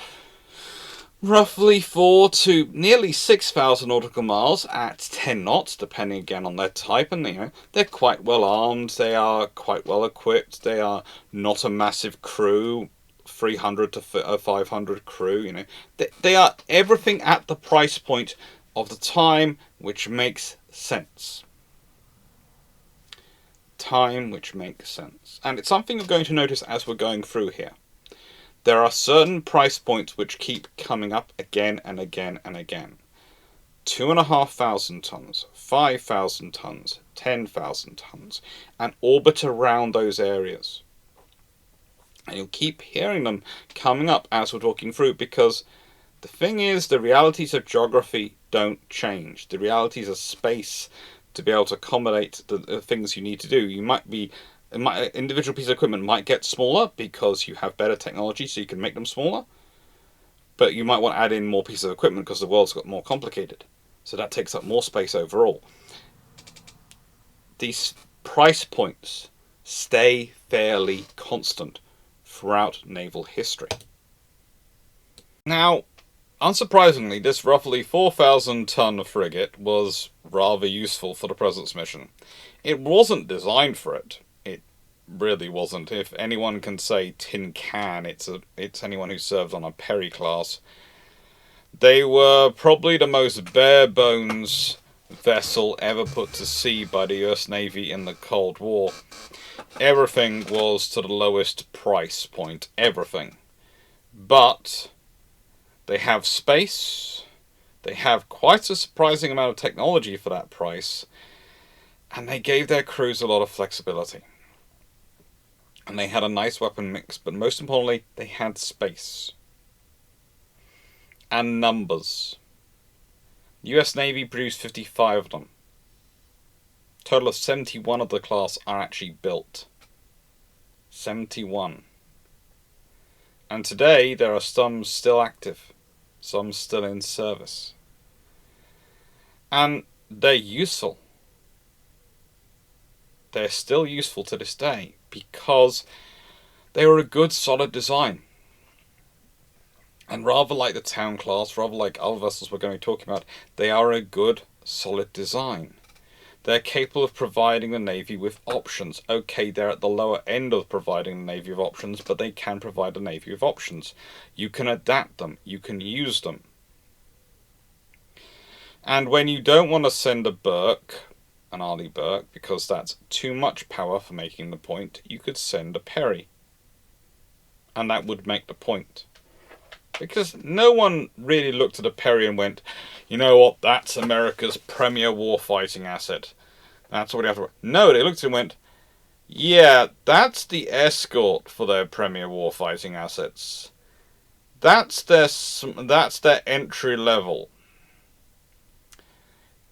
roughly 4 to nearly 6,000 nautical miles at 10 knots, depending again on their type. And they're quite well armed. They are quite well equipped. They are not a massive crew. 300 to 500 crew, They are everything at the price point of the time, which makes sense. Time which makes sense. And it's something you're going to notice as we're going through here. There are certain price points which keep coming up again and again and again. 2,500 tons, 5,000 tons, 10,000 tons, and orbit around those areas. And you'll keep hearing them coming up as we're talking through, because the thing is, the realities of geography don't change. The realities of space, to be able to accommodate the things you need to do. Individual pieces of equipment might get smaller because you have better technology, so you can make them smaller. But you might want to add in more pieces of equipment because the world's got more complicated. So that takes up more space overall. These price points stay fairly constant throughout naval history. Now, unsurprisingly, this roughly 4,000-ton frigate was rather useful for the President's mission. It wasn't designed for it. It really wasn't. If anyone can say tin can, it's anyone who served on a Perry class. They were probably the most bare bones vessel ever put to sea by the US Navy in the Cold War. Everything was to the lowest price point. Everything. But they have space. They have quite a surprising amount of technology for that price. And they gave their crews a lot of flexibility. And they had a nice weapon mix. But most importantly, they had space. And numbers. The US Navy produced 55 of them. A total of 71 of the class are actually built. 71. And today there are some still active, some still in service. And they're useful. They're still useful to this day because they were a good, solid design. And rather like the Town class, rather like other vessels we're going to be talking about, they are a good, solid design. They're capable of providing the Navy with options. Okay, they're at the lower end of providing the Navy with options, but they can provide the Navy with options. You can adapt them. You can use them. And when you don't want to send a Burke, an Arleigh Burke, because that's too much power for making the point, you could send a Perry. And that would make the point. Because no one really looked at a Perry and went, you know what, that's America's premier warfighting asset. That's what we have to... No, they looked at it and went, yeah, that's the escort for their premier warfighting assets. That's their entry level.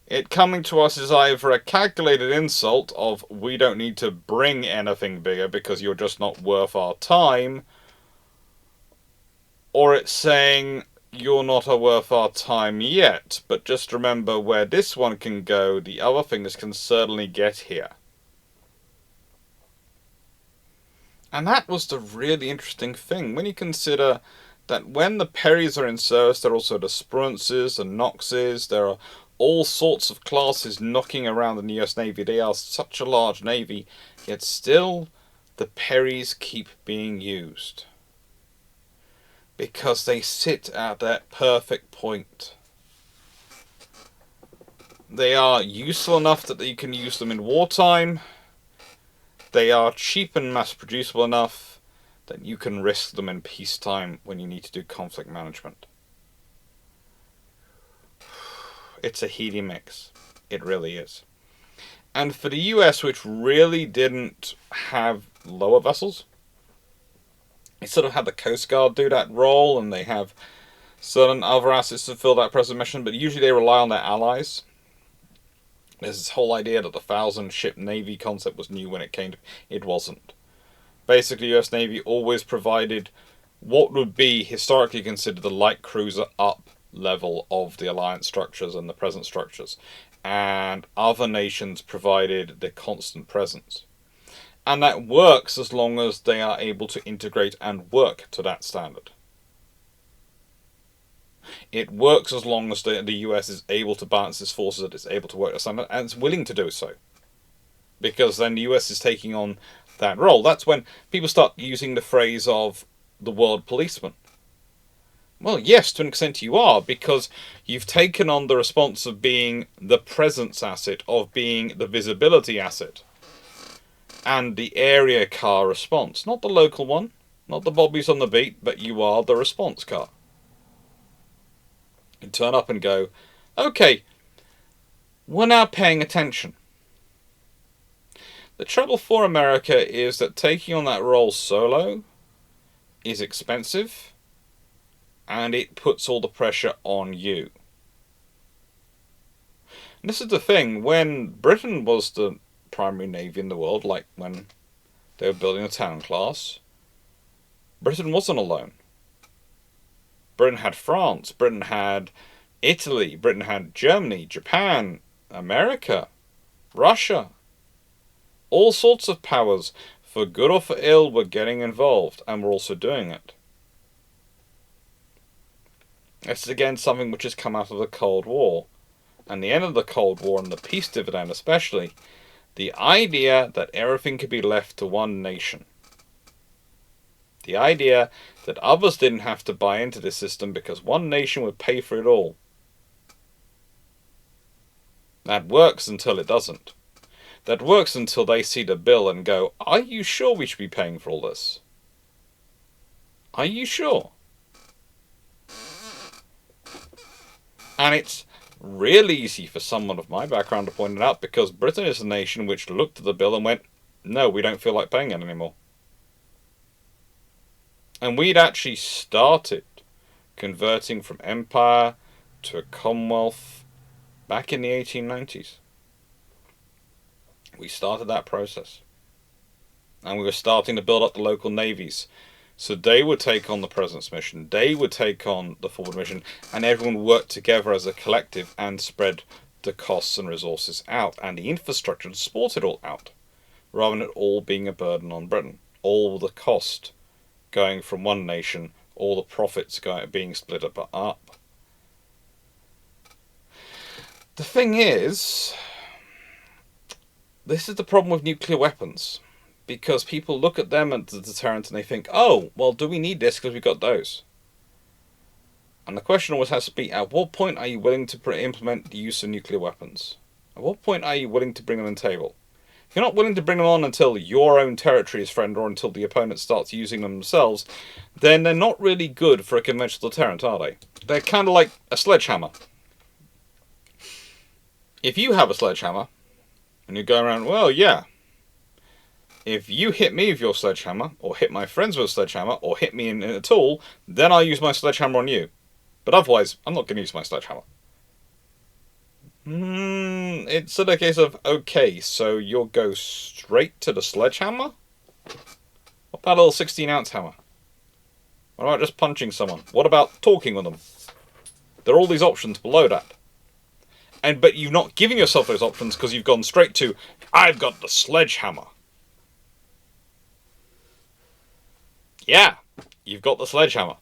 It coming to us is either a calculated insult of we don't need to bring anything bigger because you're just not worth our time, or it's saying you're not worth our time yet, but just remember where this one can go, the other things can certainly get here. And that was the really interesting thing, when you consider that when the Perrys are in service, there are also the Spruances and Knoxes, there are all sorts of classes knocking around in the US Navy. They are such a large Navy, yet still the Perrys keep being used. Because they sit at that perfect point. They are useful enough that you can use them in wartime. They are cheap and mass producible enough that you can risk them in peacetime when you need to do conflict management. It's a heady mix. It really is. And for the US, which really didn't have lower vessels, they sort of had the Coast Guard do that role, and they have certain other assets to fill that present mission, but usually they rely on their allies. There's this whole idea that the 1,000-ship Navy concept was new when it came to... It wasn't. Basically, US Navy always provided what would be historically considered the light cruiser up level of the alliance structures and the present structures. And other nations provided the constant presence. And that works as long as they are able to integrate and work to that standard. It works as long as the US is able to balance its forces, that it's able to work to standard, and it's willing to do so. Because then the US is taking on that role. That's when people start using the phrase of the world policeman. Well, yes, to an extent you are, because you've taken on the response of being the presence asset, of being the visibility asset, and the area car response. Not the local one, not the bobbies on the beat, but you are the response car. You turn up and go, okay, we're now paying attention. The trouble for America is that taking on that role solo is expensive, and it puts all the pressure on you. And this is the thing, when Britain was the primary navy in the world, like when they were building a Town class, Britain wasn't alone. Britain had France, Britain had Italy, Britain had Germany, Japan, America, Russia. All sorts of powers, for good or for ill, were getting involved, and were also doing it. This is again something which has come out of the Cold War. And the end of the Cold War, and the peace dividend especially, the idea that everything could be left to one nation. The idea that others didn't have to buy into this system because one nation would pay for it all. That works until it doesn't. That works until they see the bill and go, are you sure we should be paying for all this? Are you sure? And it's real easy for someone of my background to point it out, because Britain is a nation which looked at the bill and went, no, we don't feel like paying it anymore. And we'd actually started converting from empire to a commonwealth back in the 1890s. We started that process. And we were starting to build up the local navies. So they would take on the President's mission, they would take on the forward mission, and everyone worked together as a collective and spread the costs and resources out, and the infrastructure to support it all out, rather than it all being a burden on Britain. All the cost going from one nation, all the profits being split up. The thing is, this is the problem with nuclear weapons, because people look at them as a deterrent and they think, oh, well, do we need this because we've got those? And the question always has to be, at what point are you willing to implement the use of nuclear weapons? At what point are you willing to bring them on the table? If you're not willing to bring them on until your own territory is threatened or until the opponent starts using them themselves, then they're not really good for a conventional deterrent, are they? They're kind of like a sledgehammer. If you have a sledgehammer, and you go around, well, yeah, if you hit me with your sledgehammer, or hit my friends with a sledgehammer, or hit me in a tool, then I'll use my sledgehammer on you. But otherwise, I'm not going to use my sledgehammer. It's sort of a case of, okay, so you'll go straight to the sledgehammer? What about a little 16-ounce hammer? What about just punching someone? What about talking with them? There are all these options below that. But you've not given yourself those options because you've gone straight to, I've got the sledgehammer. Yeah, you've got the sledgehammer.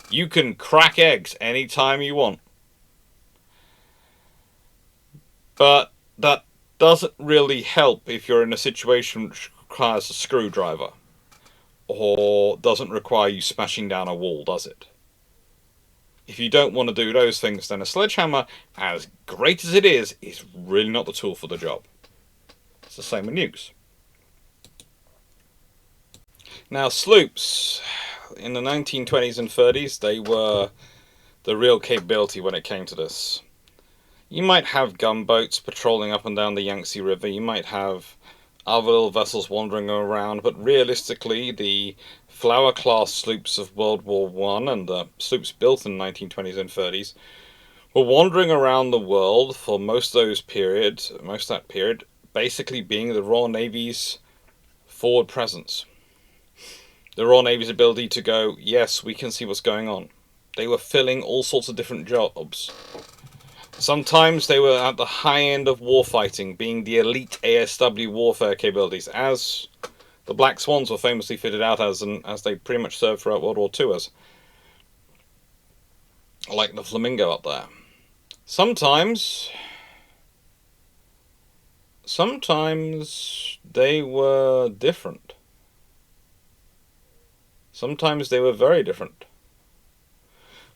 You can crack eggs anytime you want. But that doesn't really help if you're in a situation which requires a screwdriver. Or doesn't require you smashing down a wall, does it? If you don't want to do those things, then a sledgehammer, as great as it is really not the tool for the job. It's the same with nukes. Now, sloops, in the 1920s and 30s, they were the real capability when it came to this. You might have gunboats patrolling up and down the Yangtze River, you might have other little vessels wandering around, but realistically, the Flower-class sloops of World War I and the sloops built in the 1920s and 30s were wandering around the world for most of that period, basically being the Royal Navy's forward presence. The Royal Navy's ability to go, yes, we can see what's going on. They were filling all sorts of different jobs. Sometimes they were at the high end of warfighting, being the elite ASW warfare capabilities, as the Black Swans were famously fitted out as, and as they pretty much served throughout World War II as. Like the Flamingo up there. Sometimes they were different. Sometimes they were very different.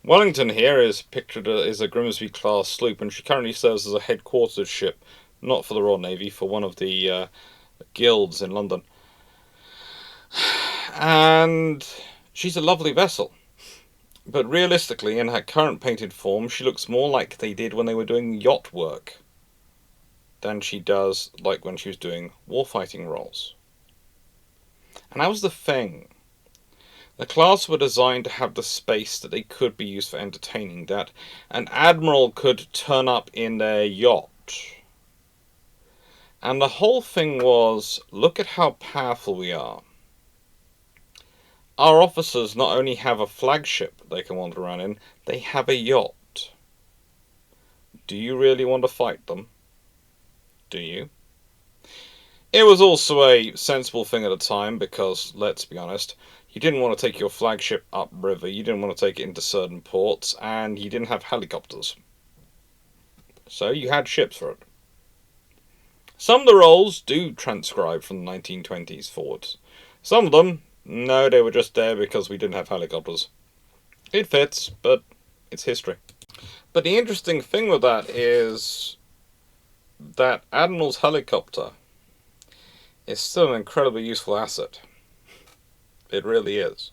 Wellington here is pictured as a Grimsby-class sloop, and she currently serves as a headquarters ship, not for the Royal Navy, for one of the guilds in London. And she's a lovely vessel. But realistically, in her current painted form, she looks more like they did when they were doing yacht work than she does like when she was doing warfighting roles. And that was the thing. The class were designed to have the space that they could be used for entertaining, that an admiral could turn up in their yacht. And the whole thing was, look at how powerful we are. Our officers not only have a flagship they can wander around in, they have a yacht. Do you really want to fight them? Do you? It was also a sensible thing at the time because, let's be honest, you didn't want to take your flagship upriver, you didn't want to take it into certain ports, and you didn't have helicopters. So you had ships for it. Some of the roles do transcribe from the 1920s forwards. Some of them, no, they were just there because we didn't have helicopters. It fits, but it's history. But the interesting thing with that is that Admiral's helicopter is still an incredibly useful asset. It really is.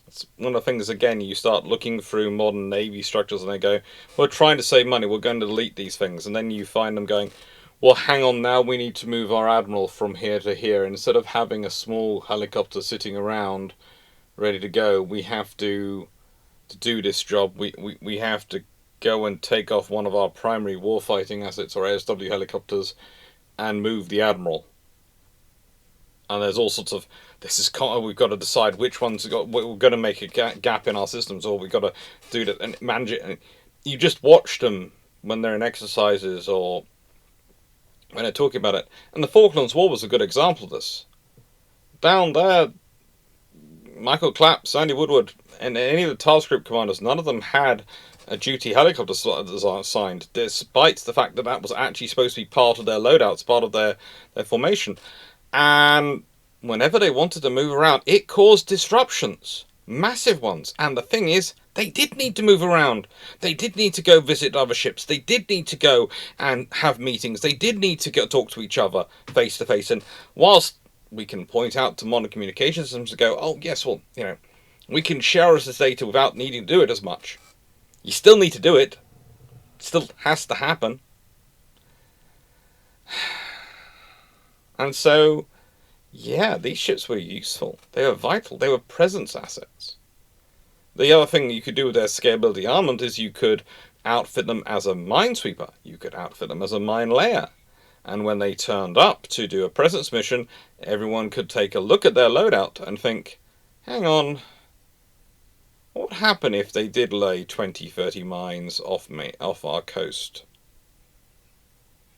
It's one of the things, again, you start looking through modern Navy structures and they go, we're trying to save money, we're going to delete these things. And then you find them going, well, hang on, now we need to move our Admiral from here to here. Instead of having a small helicopter sitting around ready to go, we have to do this job. We have to go and take off one of our primary warfighting assets, or ASW helicopters, and move the Admiral. And there's all sorts of, we've got to decide which ones we're going to make a gap in our systems, or we've got to do that and manage it. And you just watch them when they're in exercises or when they're talking about it. And the Falklands War was a good example of this. Down there, Michael Clapp, Sandy Woodward, and any of the task group commanders, none of them had a duty helicopter assigned, despite the fact that that was actually supposed to be part of their loadouts, part of their formation. And whenever they wanted to move around, it caused disruptions, massive ones. And the thing is, they did need to move around. They did need to go visit other ships. They did need to go and have meetings. They did need to go talk to each other face to face. And whilst we can point out to modern communication systems and go, oh yes, well, we can share this data without needing to do it as much. You still need to do it. It still has to happen. And so, yeah, these ships were useful. They were vital. They were presence assets. The other thing you could do with their scalability armament is you could outfit them as a minesweeper. You could outfit them as a mine layer. And when they turned up to do a presence mission, everyone could take a look at their loadout and think, hang on, what would happen if they did lay 20, 30 mines off our coast?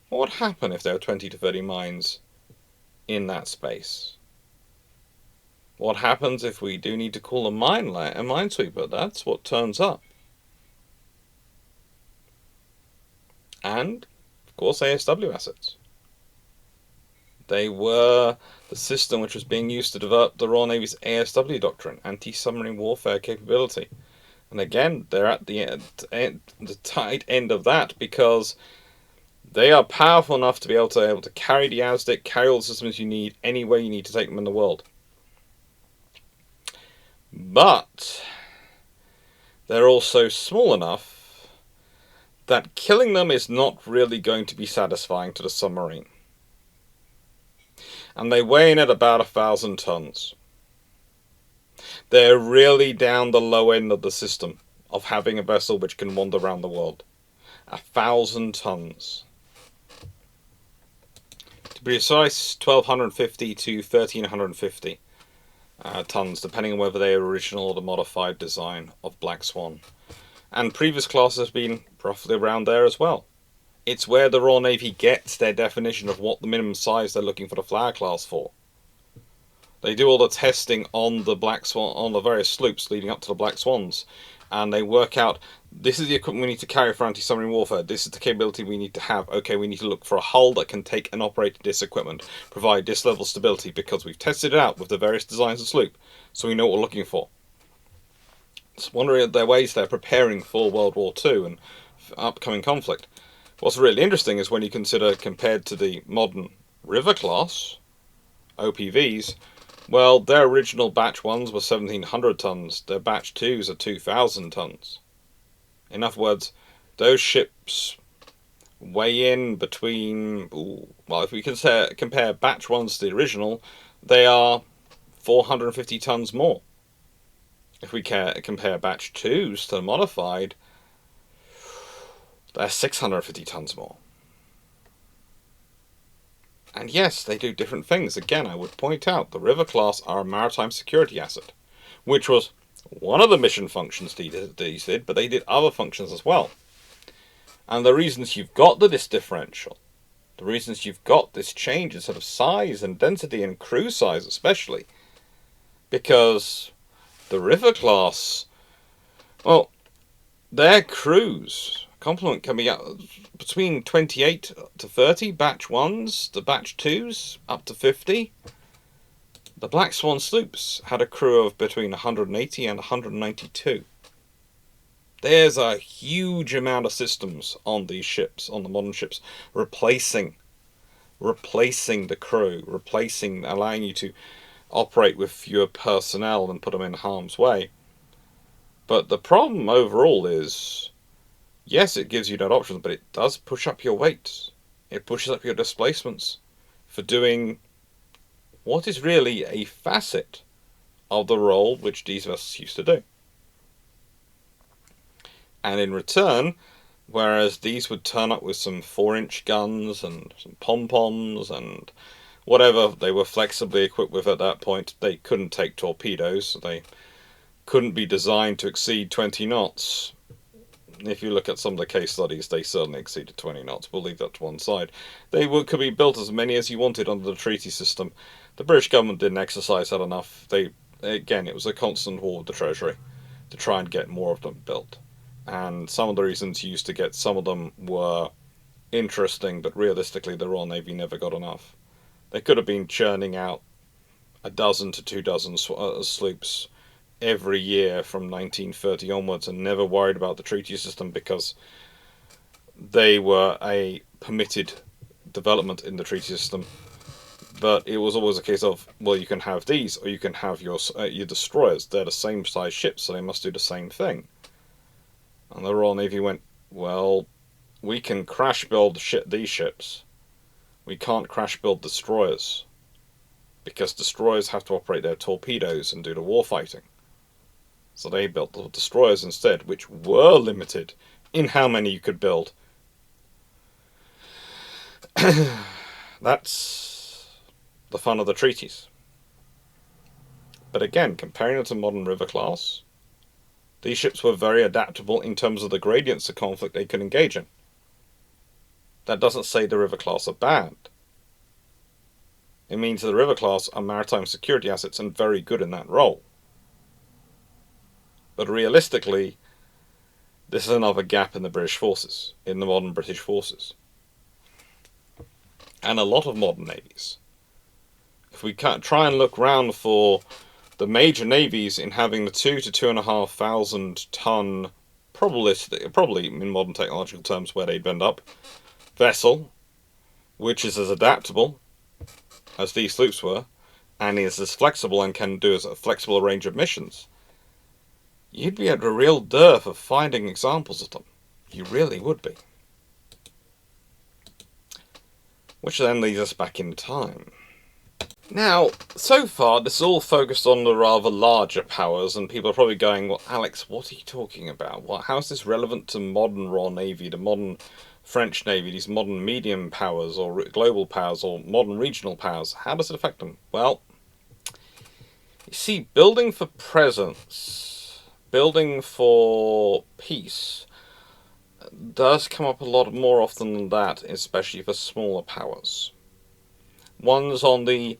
What would happen if there were 20 to 30 mines in that space? What happens if we do need to call a minesweeper? That's what turns up. And, of course, ASW assets. They were the system which was being used to develop the Royal Navy's ASW doctrine, anti-submarine warfare capability. And again, they're at the tight end of that because they are powerful enough to be able to carry the ASDIC, carry all the systems you need, anywhere you need to take them in the world. But they're also small enough that killing them is not really going to be satisfying to the submarine. And they weigh in at about 1,000 tons. They're really down the low end of the system of having a vessel which can wander around the world. 1,000 tons. To be precise, 1,250 to 1,350 tons, depending on whether they are original or the modified design of Black Swan. And previous classes have been roughly around there as well. It's where the Royal Navy gets their definition of what the minimum size they're looking for the Flower class for. They do all the testing on the Black Swan, on the various sloops leading up to the Black Swans, and they work out, this is the equipment we need to carry for anti-submarine warfare, this is the capability we need to have, okay, we need to look for a hull that can take and operate this equipment, provide this level of stability, because we've tested it out with the various designs of sloop, so we know what we're looking for. It's one of their ways they're preparing for World War II and upcoming conflict. What's really interesting is when you consider, compared to the modern River class OPVs, well, their original batch 1s were 1,700 tons, their batch 2s are 2,000 tons. In other words, those ships weigh in between, well, if we compare batch 1s to the original, they are 450 tons more. If we compare batch 2s to the modified, they're 650 tons more. And yes, they do different things. Again, I would point out, the River class are a maritime security asset, which was one of the mission functions these did, but they did other functions as well. And the reasons you've got this differential, the reasons you've got this change in sort of size and density and crew size especially, because the River class, well, their crews complement can be between 28 to 30 batch 1s, the batch 2s up to 50. The Black Swan sloops had a crew of between 180 and 192. There's a huge amount of systems on these ships, on the modern ships, replacing the crew, allowing you to operate with fewer personnel and put them in harm's way. But the problem overall is, yes, it gives you that option, but it does push up your weights. It pushes up your displacements for doing what is really a facet of the role which these vessels used to do. And in return, whereas these would turn up with some 4-inch guns and some pom-poms and whatever they were flexibly equipped with at that point, they couldn't take torpedoes. They couldn't be designed to exceed 20 knots. If you look at some of the case studies, they certainly exceeded 20 knots. We'll leave that to one side. Could be built as many as you wanted under the treaty system. The British government didn't exercise that enough. It was a constant war with the Treasury to try and get more of them built. And some of the reasons used to get some of them were interesting, but realistically the Royal Navy never got enough. They could have been churning out a dozen to 2 dozen sloops every year from 1930 onwards and never worried about the treaty system because they were a permitted development in the treaty system. But it was always a case of, well, you can have these or you can have your destroyers. They're the same size ships, so they must do the same thing. And the Royal Navy went, well, we can crash build these ships. We can't crash build destroyers. Because destroyers have to operate their torpedoes and do the warfighting. So they built the destroyers instead, which were limited in how many you could build. That's the fun of the treaties. But again, comparing it to modern river class, these ships were very adaptable in terms of the gradients of conflict they could engage in. That doesn't say the river class are bad. It means the river class are maritime security assets and very good in that role. But realistically, this is another gap in the British forces, in the modern British forces. And a lot of modern navies. If we try and look round for the major navies in having the 2,000 to 2,500 ton, probably in modern technological terms where they'd end up, vessel, which is as adaptable as these sloops were, and is as flexible and can do as a flexible range of missions, you'd be at a real dearth of finding examples of them. You really would be. Which then leads us back in time. Now, so far, this is all focused on the rather larger powers, and people are probably going, well, Alex, what are you talking about? How is this relevant to modern Royal Navy, the modern French Navy, these modern medium powers, or global powers, or modern regional powers? How does it affect them? Well, you see, building for presence, building for peace, does come up a lot more often than that, especially for smaller powers. One's on the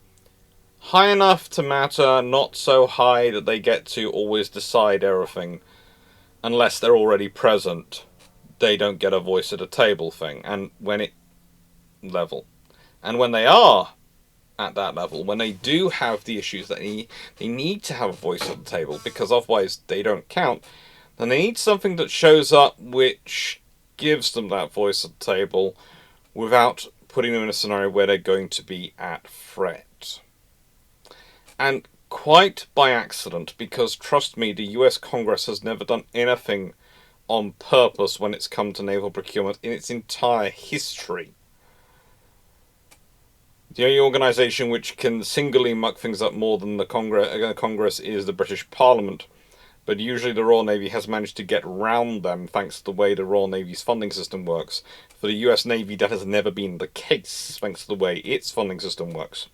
high enough to matter, not so high that they get to always decide everything. Unless they're already present, they don't get a voice at a table thing. And when they are at that level, when they do have the issues that they need to have a voice at the table, because otherwise they don't count, then they need something that shows up which gives them that voice at the table without putting them in a scenario where they're going to be at threat. And quite by accident, because trust me, the US Congress has never done anything on purpose when it's come to naval procurement in its entire history. The only organisation which can singly muck things up more than the Congress is the British Parliament, but usually the Royal Navy has managed to get round them thanks to the way the Royal Navy's funding system works. For the US Navy, that has never been the case thanks to the way its funding system works.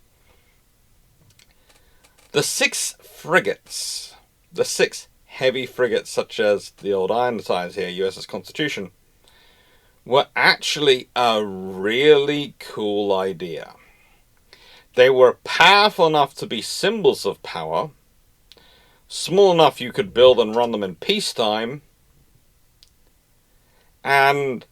The 6 frigates, the 6 heavy frigates such as the old Iron Tires here, USS Constitution, were actually a really cool idea. They were powerful enough to be symbols of power, small enough you could build and run them in peacetime, and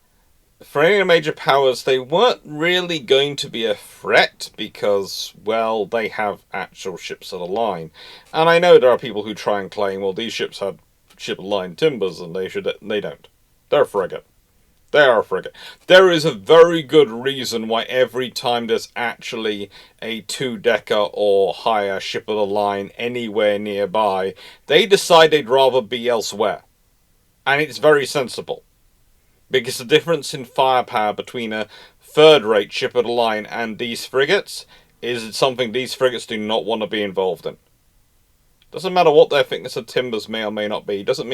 for any major powers, they weren't really going to be a threat because, well, they have actual ships of the line. And I know there are people who try and claim, well, these ships had ship of the line timbers, and they don't. They're a frigate. They are a frigate. There is a very good reason why every time there's actually a 2-decker or higher ship of the line anywhere nearby, they decide they'd rather be elsewhere. And it's very sensible. Because the difference in firepower between a third-rate ship of the line and these frigates is something these frigates do not want to be involved in. Doesn't matter what their thickness of timbers may or may not be. Doesn't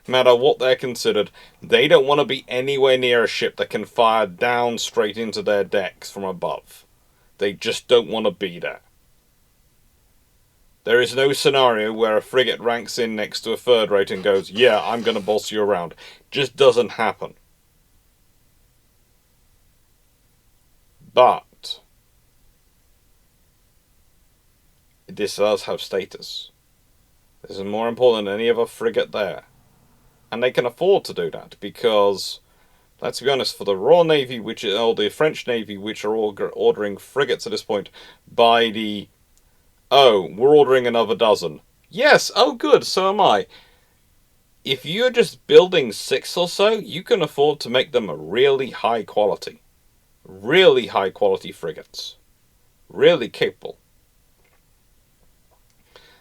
matter what they're considered. They don't want to be anywhere near a ship that can fire down straight into their decks from above. They just don't want to be there. There is no scenario where a frigate ranks in next to a third rate and goes, yeah, I'm going to boss you around. Just doesn't happen. But this does have status. This is more important than any other frigate there. And they can afford to do that because, let's be honest, for the Royal Navy, or the French Navy, which are ordering frigates at this point, by the, oh, we're ordering another dozen. Yes, oh good, so am I. If you're just building 6 or so, you can afford to make them a really high quality frigates. Really capable.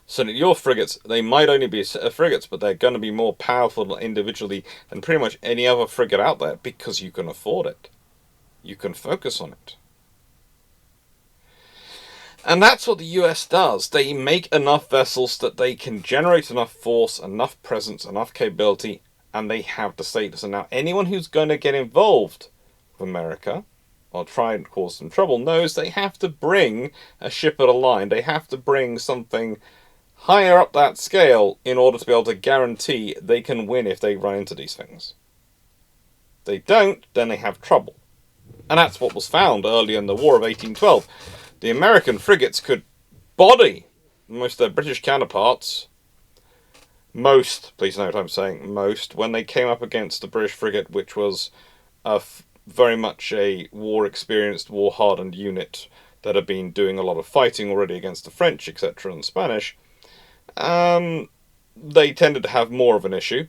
So that your frigates, they might only be frigates, but they're going to be more powerful individually than pretty much any other frigate out there because you can afford it. You can focus on it. And that's what the US does. They make enough vessels that they can generate enough force, enough presence, enough capability, and they have the status. And now anyone who's going to get involved with America, or try and cause some trouble, knows they have to bring a ship of the line. They have to bring something higher up that scale in order to be able to guarantee they can win if they run into these things. If they don't, then they have trouble. And that's what was found early in the War of 1812. The American frigates could body most of their British counterparts. Most, please note I'm saying most, when they came up against the British frigate, which was very much a war-experienced, war-hardened unit that had been doing a lot of fighting already against the French, etc., and Spanish. They tended to have more of an issue.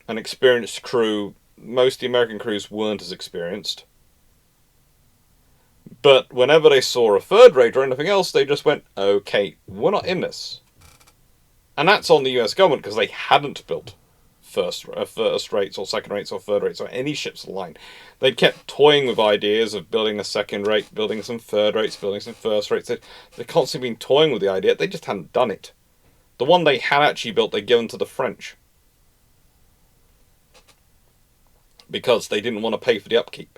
An experienced crew, most of the American crews weren't as experienced. But whenever they saw a third rate or anything else, they just went, okay, we're not in this. And that's on the US government because they hadn't built first rates or second rates or third rates or any ships of the line. They'd kept toying with ideas of building a second rate, building some third rates, building some first rates. They'd constantly been toying with the idea. They just hadn't done it. The one they had actually built, they'd given to the French. Because they didn't want to pay for the upkeep.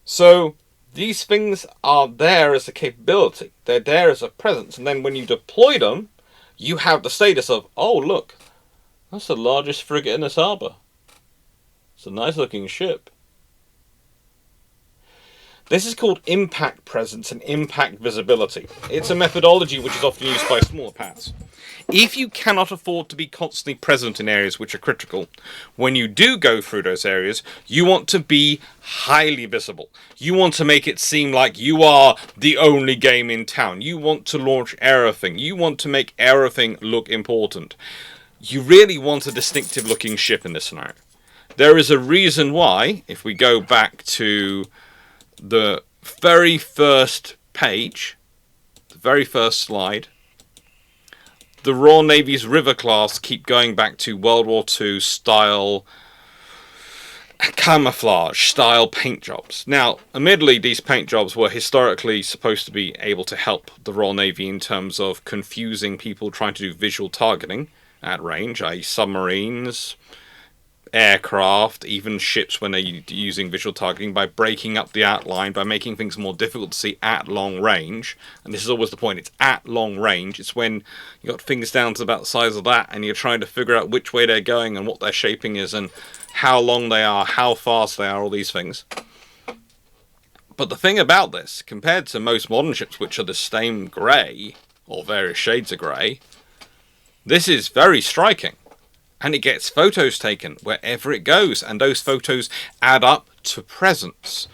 So these things are there as a capability. They're there as a presence. And then when you deploy them, you have the status of, oh look, that's the largest frigate in this harbour. It's a nice looking ship. This is called impact presence and impact visibility. It's a methodology which is often used by smaller PATs. If you cannot afford to be constantly present in areas which are critical, when you do go through those areas, you want to be highly visible. You want to make it seem like you are the only game in town. You want to launch everything. You want to make everything look important. You really want a distinctive looking ship in this scenario. There is a reason why, if we go back to the very first page, the very first slide, the Royal Navy's River class keep going back to World War II style camouflage style paint jobs. Now, admittedly, these paint jobs were historically supposed to be able to help the Royal Navy in terms of confusing people trying to do visual targeting at range, i.e. submarines, aircraft, even ships when they're using visual targeting, by breaking up the outline, by making things more difficult to see at long range. And this is always the point, it's at long range. It's when you got things down to about the size of that and you're trying to figure out which way they're going and what their shaping is and how long they are, how fast they are, all these things. But the thing about this, compared to most modern ships which are the same grey, or various shades of grey, this is very striking. And it gets photos taken wherever it goes, and those photos add up to presence.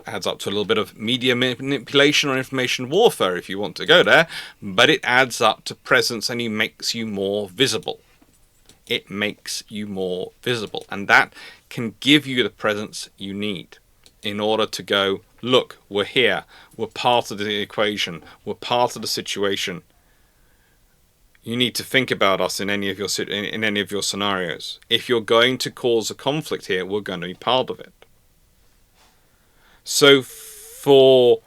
Adds up to a little bit of media manipulation or information warfare if you want to go there, but it adds up to presence and it makes you more visible. It makes you more visible, and that can give you the presence you need in order to go, look, we're here, we're part of the equation, we're part of the situation. You need to think about us in any of your scenarios. If you're going to cause a conflict here, we're going to be part of it. So for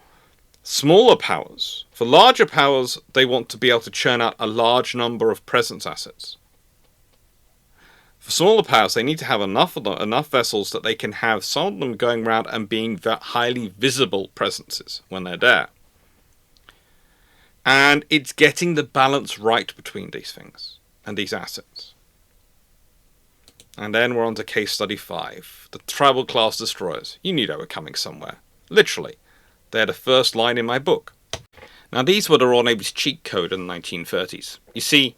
smaller powers, for larger powers, they want to be able to churn out a large number of presence assets. For smaller powers, they need to have enough vessels that they can have some of them going around and being highly visible presences when they're there. And it's getting the balance right between these things and these assets. And then we're on to case study 5. The Travel class destroyers. You knew they were coming somewhere. Literally. They're the first line in my book. Now these were the Royal Navy's cheat code in the 1930s. You see,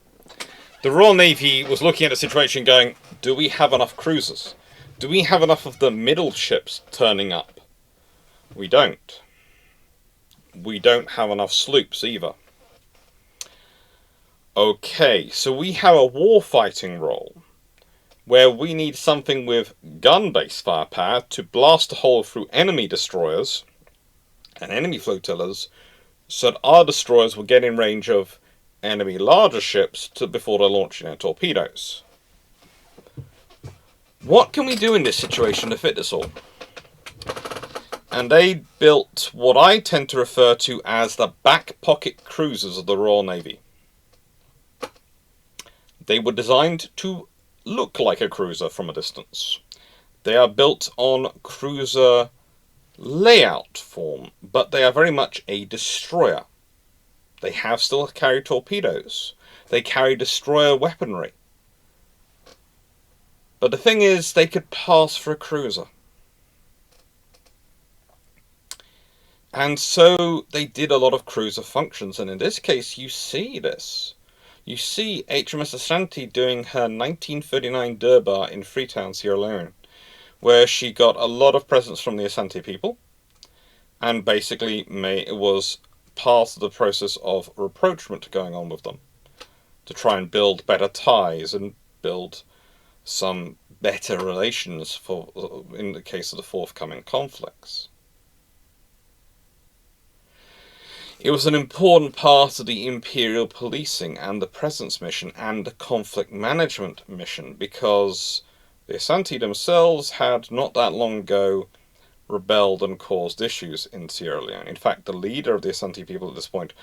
the Royal Navy was looking at the situation going, do we have enough cruisers? Do we have enough of the middle ships turning up? We don't. We don't have enough sloops either. Okay, so we have a warfighting role where we need something with gun-based firepower to blast a hole through enemy destroyers and enemy flotillas so that our destroyers will get in range of enemy larger ships before they're launching their torpedoes. What can we do in this situation to fit this all? And they built what I tend to refer to as the back pocket cruisers of the Royal Navy. They were designed to look like a cruiser from a distance. They are built on cruiser layout form, but they are very much a destroyer. They have still carry torpedoes. They carry destroyer weaponry. But the thing is, they could pass for a cruiser. And so they did a lot of cruiser functions, and in this case you see this. You see HMS Ashanti doing her 1939 Durbar in Freetown, Sierra Leone, where she got a lot of presence from the Ashanti people, and basically was part of the process of rapprochement going on with them, to try and build better ties and build some better relations in the case of the forthcoming conflicts. It was an important part of the imperial policing and the presence mission and the conflict management mission, because the Asante themselves had not that long ago rebelled and caused issues in Sierra Leone. In fact, the leader of the Asante people at this point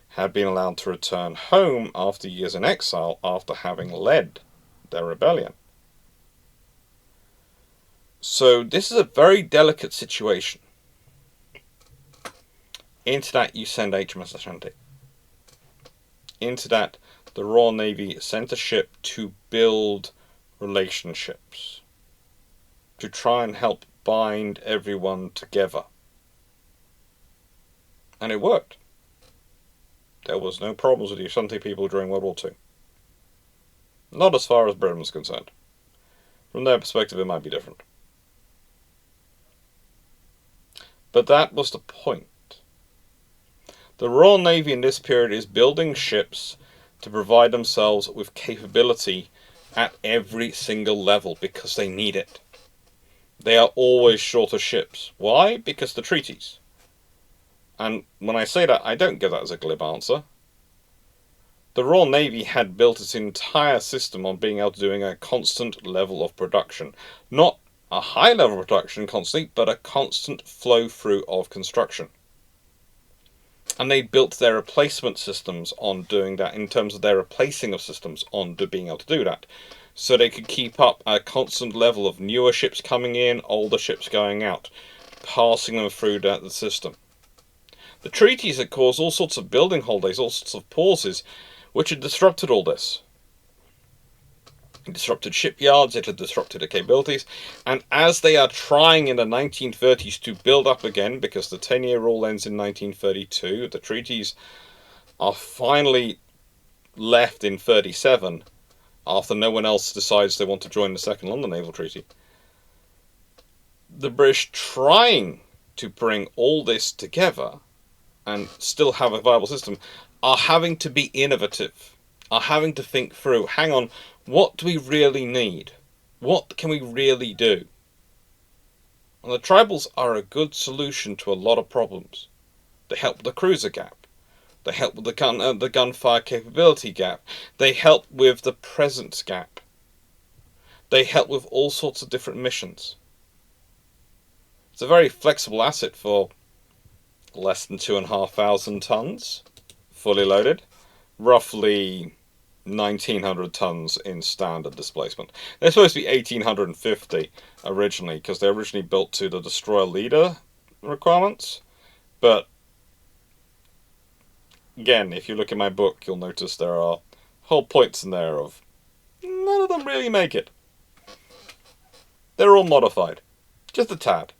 had been allowed to return home after years in exile after having led their rebellion. So this is a very delicate situation. Into that you send HMS Ashanti. Into that the Royal Navy sent a ship to build relationships, to try and help bind everyone together. And it worked. There was no problems with the Ashanti people during World War II. Not as far as Britain was concerned. From their perspective it might be different. But that was the point. The Royal Navy in this period is building ships to provide themselves with capability at every single level because they need it. They are always short of ships. Why? Because the treaties. And when I say that, I don't give that as a glib answer. The Royal Navy had built its entire system on being able to doing a constant level of production. Not a high level of production constantly, but a constant flow through of construction. And they built their replacement systems on doing that, in terms of their replacing of systems on being able to do that. So they could keep up a constant level of newer ships coming in, older ships going out, passing them through the system. The treaties had caused all sorts of building holidays, all sorts of pauses, which had disrupted all this. It disrupted shipyards, it had disrupted the capabilities, and as they are trying in the 1930s to build up again, because the 10-year rule ends in 1932, the treaties are finally left in 37, after no one else decides they want to join the Second London Naval Treaty. The British trying to bring all this together and still have a viable system are having to be innovative, are having to think through, hang on, what do we really need? What can we really do? And the tribals are a good solution to a lot of problems. They help with the cruiser gap. They help with the gunfire capability gap. They help with the presence gap. They help with all sorts of different missions. It's a very flexible asset for less than 2,500 tons, fully loaded. Roughly 1,900 tons in standard displacement. They're supposed to be 1,850 originally, because they're originally built to the destroyer leader requirements. But again, if you look in my book, you'll notice there are whole points in there of none of them really make it. They're all modified, just a tad.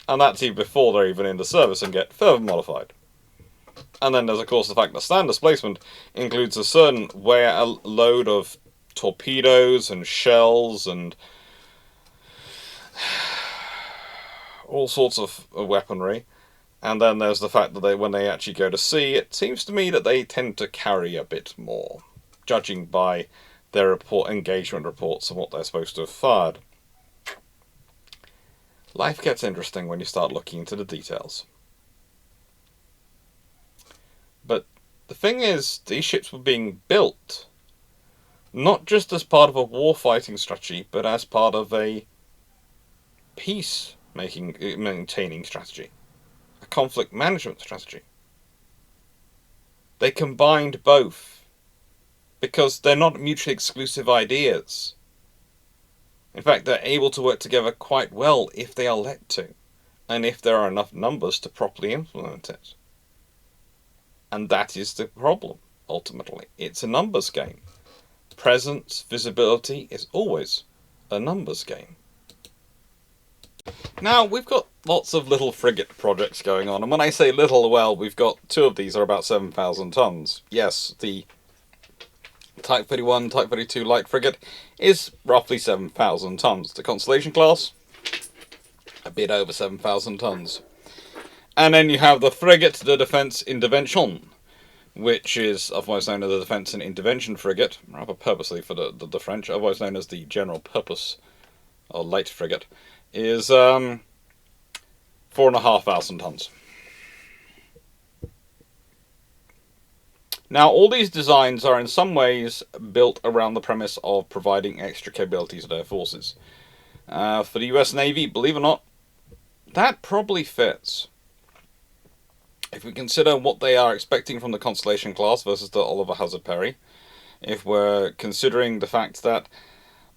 And that's even before they're even into service and get further modified. And then there's, of course, the fact that standard displacement includes a certain load of torpedoes and shells and all sorts of weaponry. And then there's the fact that when they actually go to sea, it seems to me that they tend to carry a bit more, judging by their engagement reports and what they're supposed to have fired. Life gets interesting when you start looking into the details. But the thing is, these ships were being built not just as part of a war-fighting strategy, but as part of a peace-maintaining strategy, a conflict management strategy. They combined both, because they're not mutually exclusive ideas. In fact, they're able to work together quite well if they are let to, and if there are enough numbers to properly implement it. And that is the problem, ultimately. It's a numbers game. Presence, visibility is always a numbers game. Now, we've got lots of little frigate projects going on, and when I say little, well, we've got 2 of these are about 7,000 tons. Yes, the Type 31, Type 32 light frigate is roughly 7,000 tons. The Constellation class, a bit over 7,000 tons. And then you have the frigate, the Defense Intervention, which is otherwise known as the Defense and Intervention frigate, rather purposely for the French, otherwise known as the General Purpose or light frigate, is 4,500 tons. Now, all these designs are in some ways built around the premise of providing extra capabilities to their forces. For the US Navy, believe it or not, that probably fits. If we consider what they are expecting from the Constellation class versus the Oliver Hazard Perry, if we're considering the fact that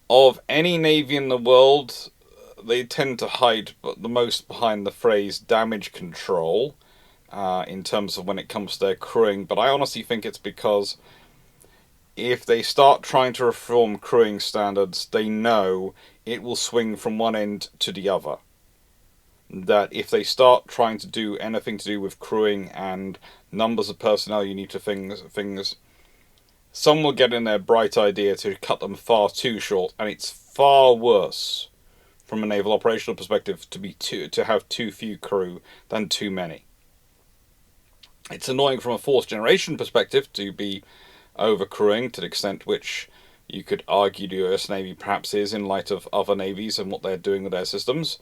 of any navy in the world, they tend to hide the most behind the phrase damage control, in terms of when it comes to their crewing, but I honestly think it's because if they start trying to reform crewing standards, they know it will swing from one end to the other. That if they start trying to do anything to do with crewing and numbers of personnel you need to things, some will get in their bright idea to cut them far too short, and it's far worse from a naval operational perspective to have too few crew than too many. It's annoying from a fourth generation perspective to be over-crewing to the extent which you could argue the US Navy perhaps is in light of other navies and what they're doing with their systems.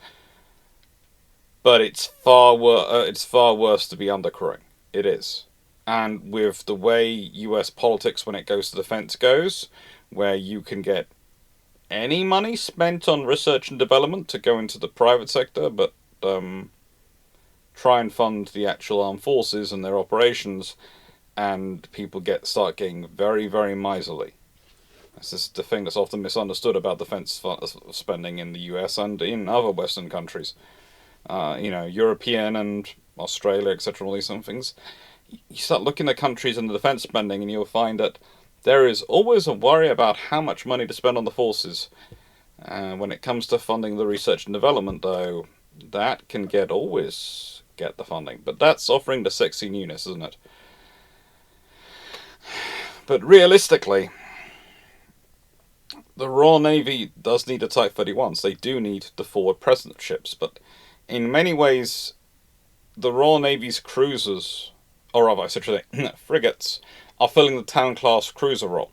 But it's far worse to be under-crewing. It is. And with the way US politics when it goes to defense goes, where you can get any money spent on research and development to go into the private sector, but try and fund the actual armed forces and their operations, and people start getting very, very miserly. This is the thing that's often misunderstood about defense spending in the US and in other Western countries. European and Australia, etc., all these some things. You start looking at countries and the defense spending, and you'll find that there is always a worry about how much money to spend on the forces. When it comes to funding the research and development, though, that can always get the funding. But that's offering the sexy newness, isn't it? But realistically, the Royal Navy does need the Type 31s. They do need the forward presence ships, but in many ways, the Royal Navy's cruisers, or rather, I should say, frigates, are filling the town class cruiser role.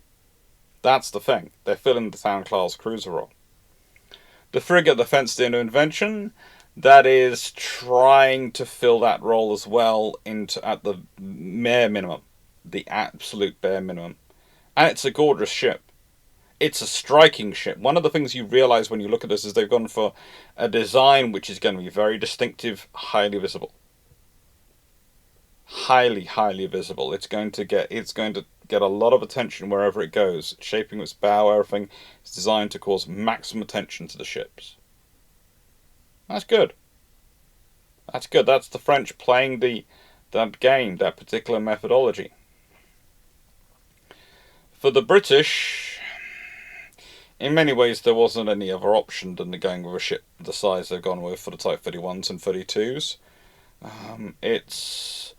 That's the thing. They're filling the town class cruiser role. The frigate, the fenced in invention, that is trying to fill that role as well at the bare minimum, the absolute bare minimum. And it's a gorgeous ship. It's a striking ship. One of the things you realise when you look at this is they've gone for a design which is going to be very distinctive, highly visible. Highly visible. It's going to get a lot of attention wherever it goes. Shaping its bow, everything is designed to cause maximum attention to the ships. That's good. That's good. That's the French playing that game, that particular methodology. For the British, in many ways there wasn't any other option than going with a ship the size they've gone with for the Type 31s and 32s. It's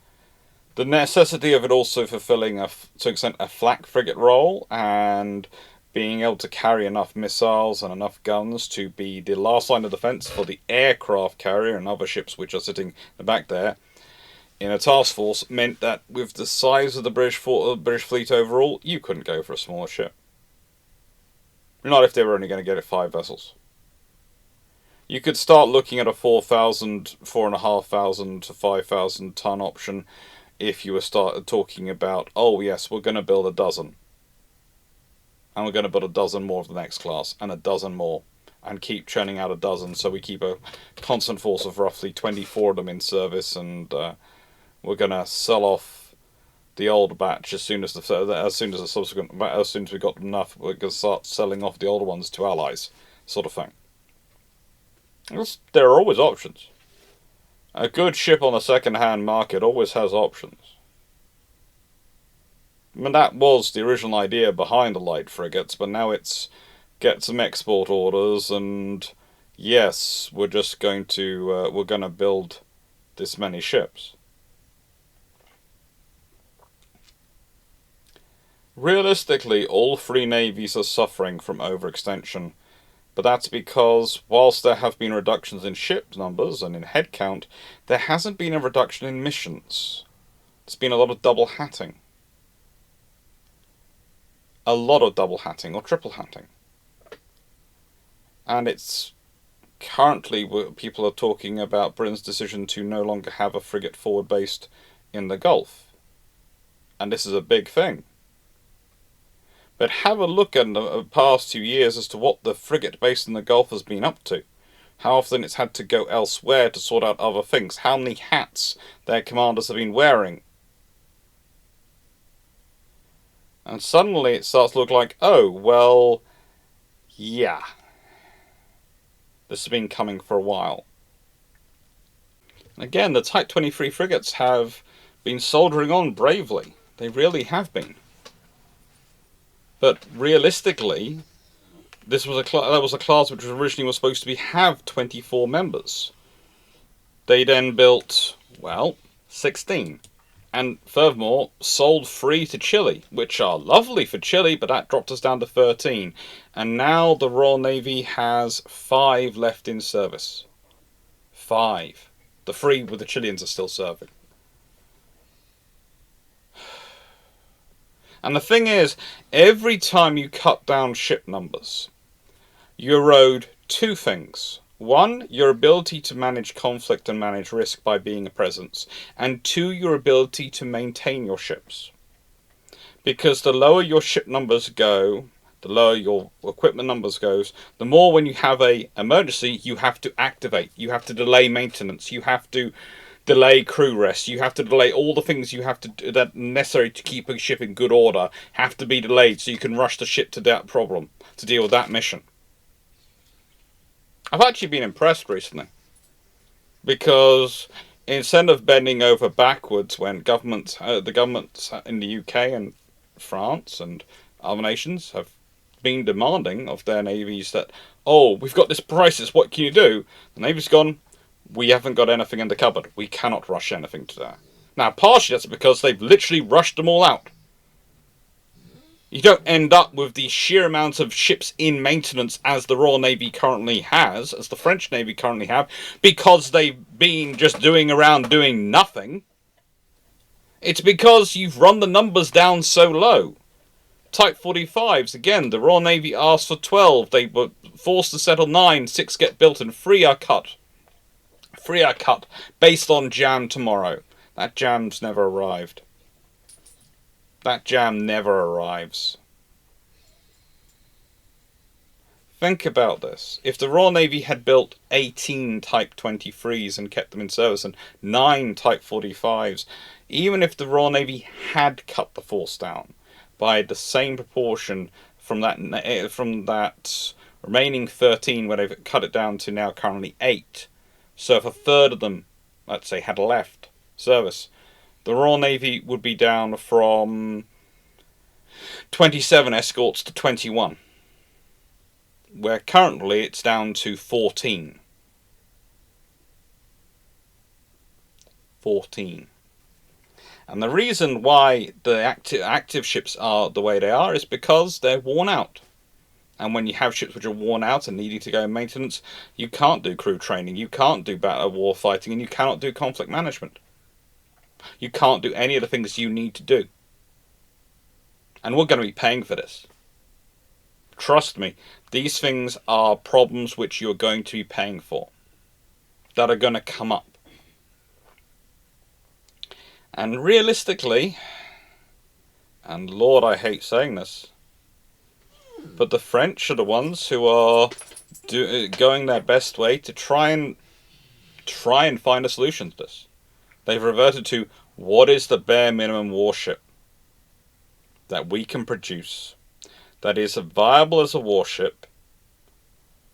the necessity of it also fulfilling, to an extent, a flak frigate role and being able to carry enough missiles and enough guns to be the last line of defence for the aircraft carrier and other ships which are sitting in the back there in a task force meant that with the size of the British fleet overall, you couldn't go for a smaller ship. Not if they were only going to get it 5 vessels. You could start looking at a 4,000, 4,500 to 5,000 ton option if you were started talking about, oh yes, we're going to build a dozen. And we're going to build a dozen more of the next class, and a dozen more. And keep churning out a dozen, so we keep a constant force of roughly 24 of them in service, and we're going to sell off the old batch as soon as we got enough, we're going to start selling off the older ones to allies, sort of thing. There are always options. A good ship on the second-hand market always has options. I mean, that was the original idea behind the light frigates, but now it's get some export orders, and yes, we're going to build this many ships. Realistically, all three navies are suffering from overextension, but that's because whilst there have been reductions in ship numbers and in headcount, there hasn't been a reduction in missions. There's been a lot of double hatting. A lot of double hatting or triple hatting. And it's currently people are talking about Britain's decision to no longer have a frigate forward based in the Gulf. And this is a big thing. But have a look at the past 2 years as to what the frigate based in the Gulf has been up to. How often it's had to go elsewhere to sort out other things. How many hats their commanders have been wearing. And suddenly it starts to look like, oh, well, yeah. This has been coming for a while. Again, the Type 23 frigates have been soldiering on bravely. They really have been. But realistically, that was a class which originally was supposed to have 24 members. They then built, 16. And furthermore, sold 3 to Chile, which are lovely for Chile, but that dropped us down to 13. And now the Royal Navy has 5 left in service. 5. The 3 with the Chileans are still serving. And the thing is, every time you cut down ship numbers, you erode 2 things. 1, your ability to manage conflict and manage risk by being a presence. And 2, your ability to maintain your ships. Because the lower your ship numbers go, the lower your equipment numbers goes, the more when you have an emergency, you have to activate. You have to delay maintenance. You have to delay crew rest. You have to delay all the things you have to do that are necessary to keep a ship in good order have to be delayed so you can rush the ship to that problem, to deal with that mission. I've actually been impressed recently because instead of bending over backwards when the governments in the UK and France and other nations have been demanding of their navies that, oh, we've got this crisis, what can you do? The Navy's gone, we haven't got anything in the cupboard. We cannot rush anything to that. Now, partially that's because they've literally rushed them all out. You don't end up with the sheer amount of ships in maintenance as the Royal Navy currently has, as the French Navy currently have, because they've been just doing nothing. It's because you've run the numbers down so low. Type 45s, again, the Royal Navy asked for 12. They were forced to settle 9, 6 get built, and 3 are cut. 3 are cut based on jam tomorrow. That jam's never arrived. That jam never arrives. Think about this. If the Royal Navy had built 18 Type 23s and kept them in service and 9 Type 45s, even if the Royal Navy had cut the force down by the same proportion from that remaining 13, where they've cut it down to now currently 8, so if a third of them, let's say, had left service, the Royal Navy would be down from 27 escorts to 21. Where currently it's down to 14. 14. And the reason why the active ships are the way they are is because they're worn out. And when you have ships which are worn out and needing to go in maintenance, you can't do crew training, you can't do battle war fighting, and you cannot do conflict management. You can't do any of the things you need to do. And we're going to be paying for this. Trust me, these things are problems which you're going to be paying for, that are going to come up. And realistically, and Lord, I hate saying this, but the French are the ones who are going their best way to try and find a solution to this. They've reverted to what is the bare minimum warship that we can produce that is viable as a warship,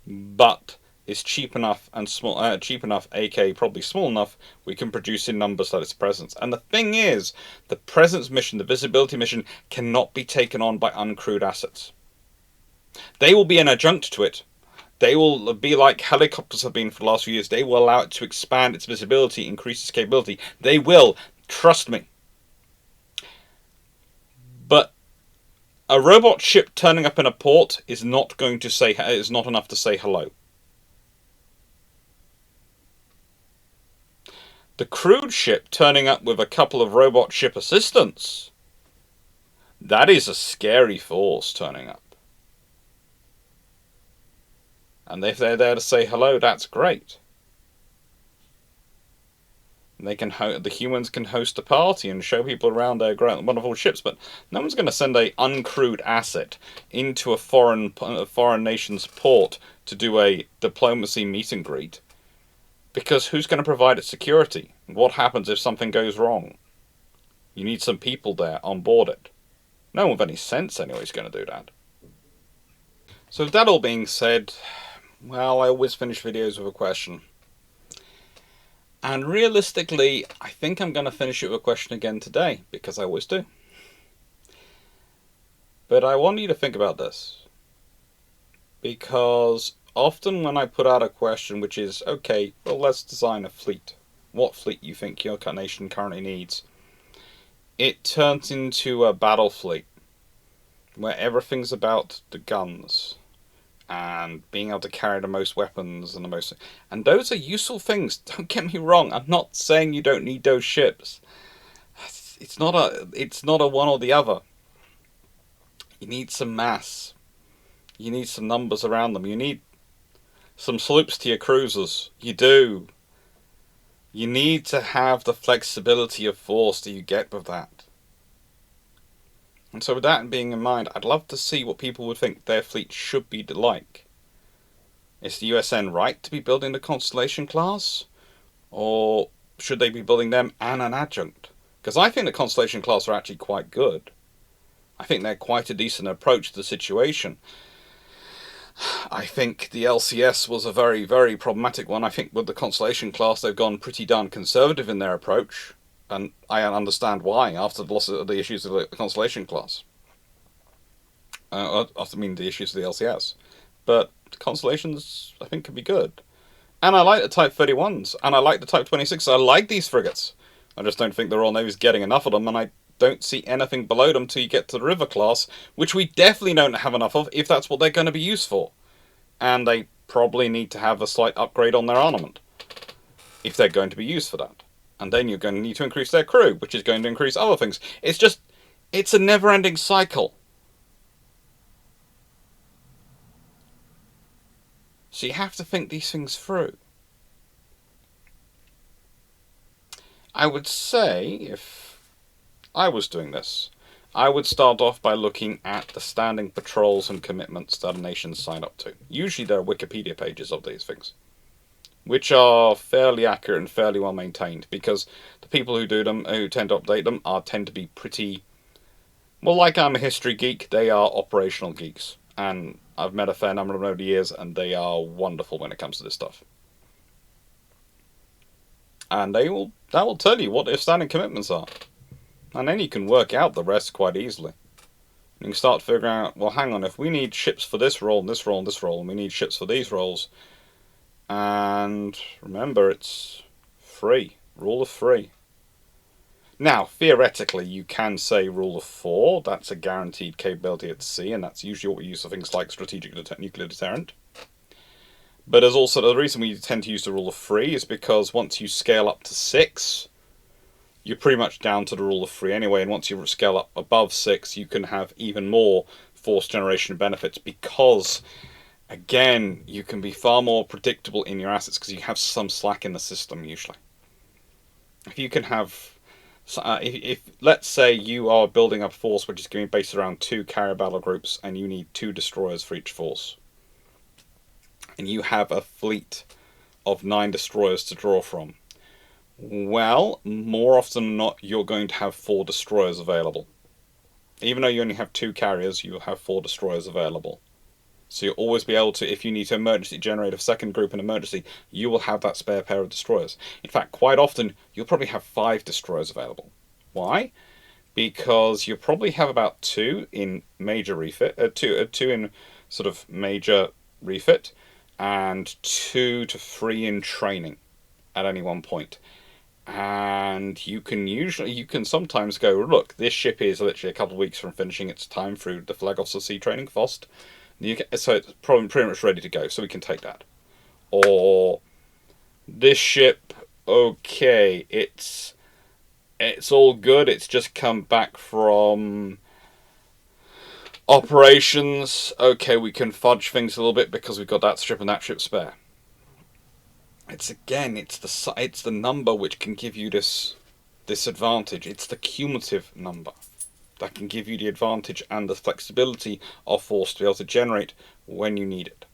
but is cheap enough and small, aka probably small enough, we can produce in numbers that its presence. And the thing is, the presence mission, the visibility mission, cannot be taken on by uncrewed assets. They will be an adjunct to it. They will be like helicopters have been for the last few years. They will allow it to expand its visibility, increase its capability. They will, trust me. But a robot ship turning up in a port is not enough to say hello. The crewed ship turning up with a couple of robot ship assistants, that is a scary force turning up. And if they're there to say hello, that's great. And the humans can host a party and show people around their wonderful ships, but no one's going to send a uncrewed asset into a foreign nation's port to do a diplomacy meet and greet. Because who's going to provide its security? What happens if something goes wrong? You need some people there on board it. No one with any sense anyway is going to do that. So with that all being said, well, I always finish videos with a question. And realistically, I think I'm going to finish it with a question again today, because I always do. But I want you to think about this. Because often when I put out a question which is, okay, well, let's design a fleet. What fleet you think your nation currently needs? It turns into a battle fleet, where everything's about the guns and being able to carry the most weapons and those are useful things, don't get me wrong. I'm not saying you don't need those ships. It's not a one or the other. You need some mass. You need some numbers around them. You need some sloops to your cruisers. You do. You need to have the flexibility of force that you get with that. And so with that being in mind, I'd love to see what people would think their fleet should be like. Is the USN right to be building the Constellation class? Or should they be building them and an adjunct? Because I think the Constellation class are actually quite good. I think they're quite a decent approach to the situation. I think the LCS was a very, very problematic one. I think with the Constellation class, they've gone pretty darn conservative in their approach. And I understand why, after the loss of the issues of the Constellation class. The issues of the LCS. But Constellations, I think, can be good. And I like the Type 31s, and I like the Type 26s. I like these frigates. I just don't think the Royal Navy's getting enough of them, and I don't see anything below them till you get to the river class, which we definitely don't have enough of if that's what they're going to be used for. And they probably need to have a slight upgrade on their armament if they're going to be used for that. And then you're going to need to increase their crew, which is going to increase other things. It's a never-ending cycle. So you have to think these things through. I would say, if I was doing this, I would start off by looking at the standing patrols and commitments that a nation sign up to. Usually there are Wikipedia pages of these things, which are fairly accurate and fairly well maintained, because the people who do them, who tend to update them, tend to be pretty... Well, like I'm a history geek, they are operational geeks. And I've met a fair number of them over the years, and they are wonderful when it comes to this stuff. And that will tell you what their standing commitments are. And then you can work out the rest quite easily. You can start figuring out, well, hang on, if we need ships for this role, and this role, and this role, and we need ships for these roles, and remember, it's free. Rule of 3. Now, theoretically, you can say rule of 4. That's a guaranteed capability at sea, and that's usually what we use for things like strategic nuclear deterrent. But there's also the reason we tend to use the rule of 3 is because once you scale up to 6, you're pretty much down to the rule of 3 anyway, and once you scale up above 6, you can have even more force generation benefits because, again, you can be far more predictable in your assets because you have some slack in the system usually. If you can have... if let's say you are building up a force which is going to be based around 2 carrier battle groups and you need 2 destroyers for each force, and you have a fleet of 9 destroyers to draw from, well, more often than not, you're going to have 4 destroyers available. Even though you only have 2 carriers, you'll have 4 destroyers available. So you'll always be able to, if you need to emergency generate a second group in emergency, you will have that spare pair of destroyers. In fact, quite often, you'll probably have 5 destroyers available. Why? Because you'll probably have about 2 in major refit, 2 in sort of major refit, and 2 to 3 in training at any one point. And you can sometimes go, look, this ship is literally a couple of weeks from finishing its time through the Flag Officer Sea Training, FOST. So it's probably pretty much ready to go, so we can take that. Or this ship, okay, it's all good, it's just come back from operations. Okay, we can fudge things a little bit because we've got that ship and that ship spare. It's the number which can give you this advantage. It's the cumulative number that can give you the advantage and the flexibility of force to be able to generate when you need it.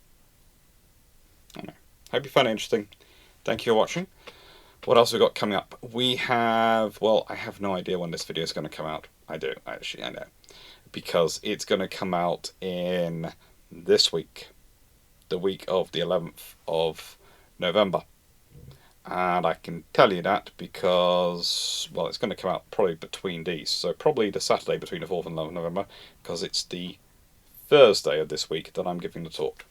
Hope you find it interesting. Thank you for watching. What else have we got coming up? We have, well, I have no idea when this video is going to come out. I do, actually, I know. Because it's going to come out in this week. The week of the 11th of November. And I can tell you that because, well, it's going to come out probably between these. So probably the Saturday between the 4th and 11th of November, because it's the Thursday of this week that I'm giving the talk.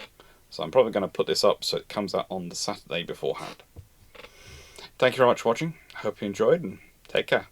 So I'm probably going to put this up so it comes out on the Saturday beforehand. Thank you very much for watching. Hope you enjoyed, and take care.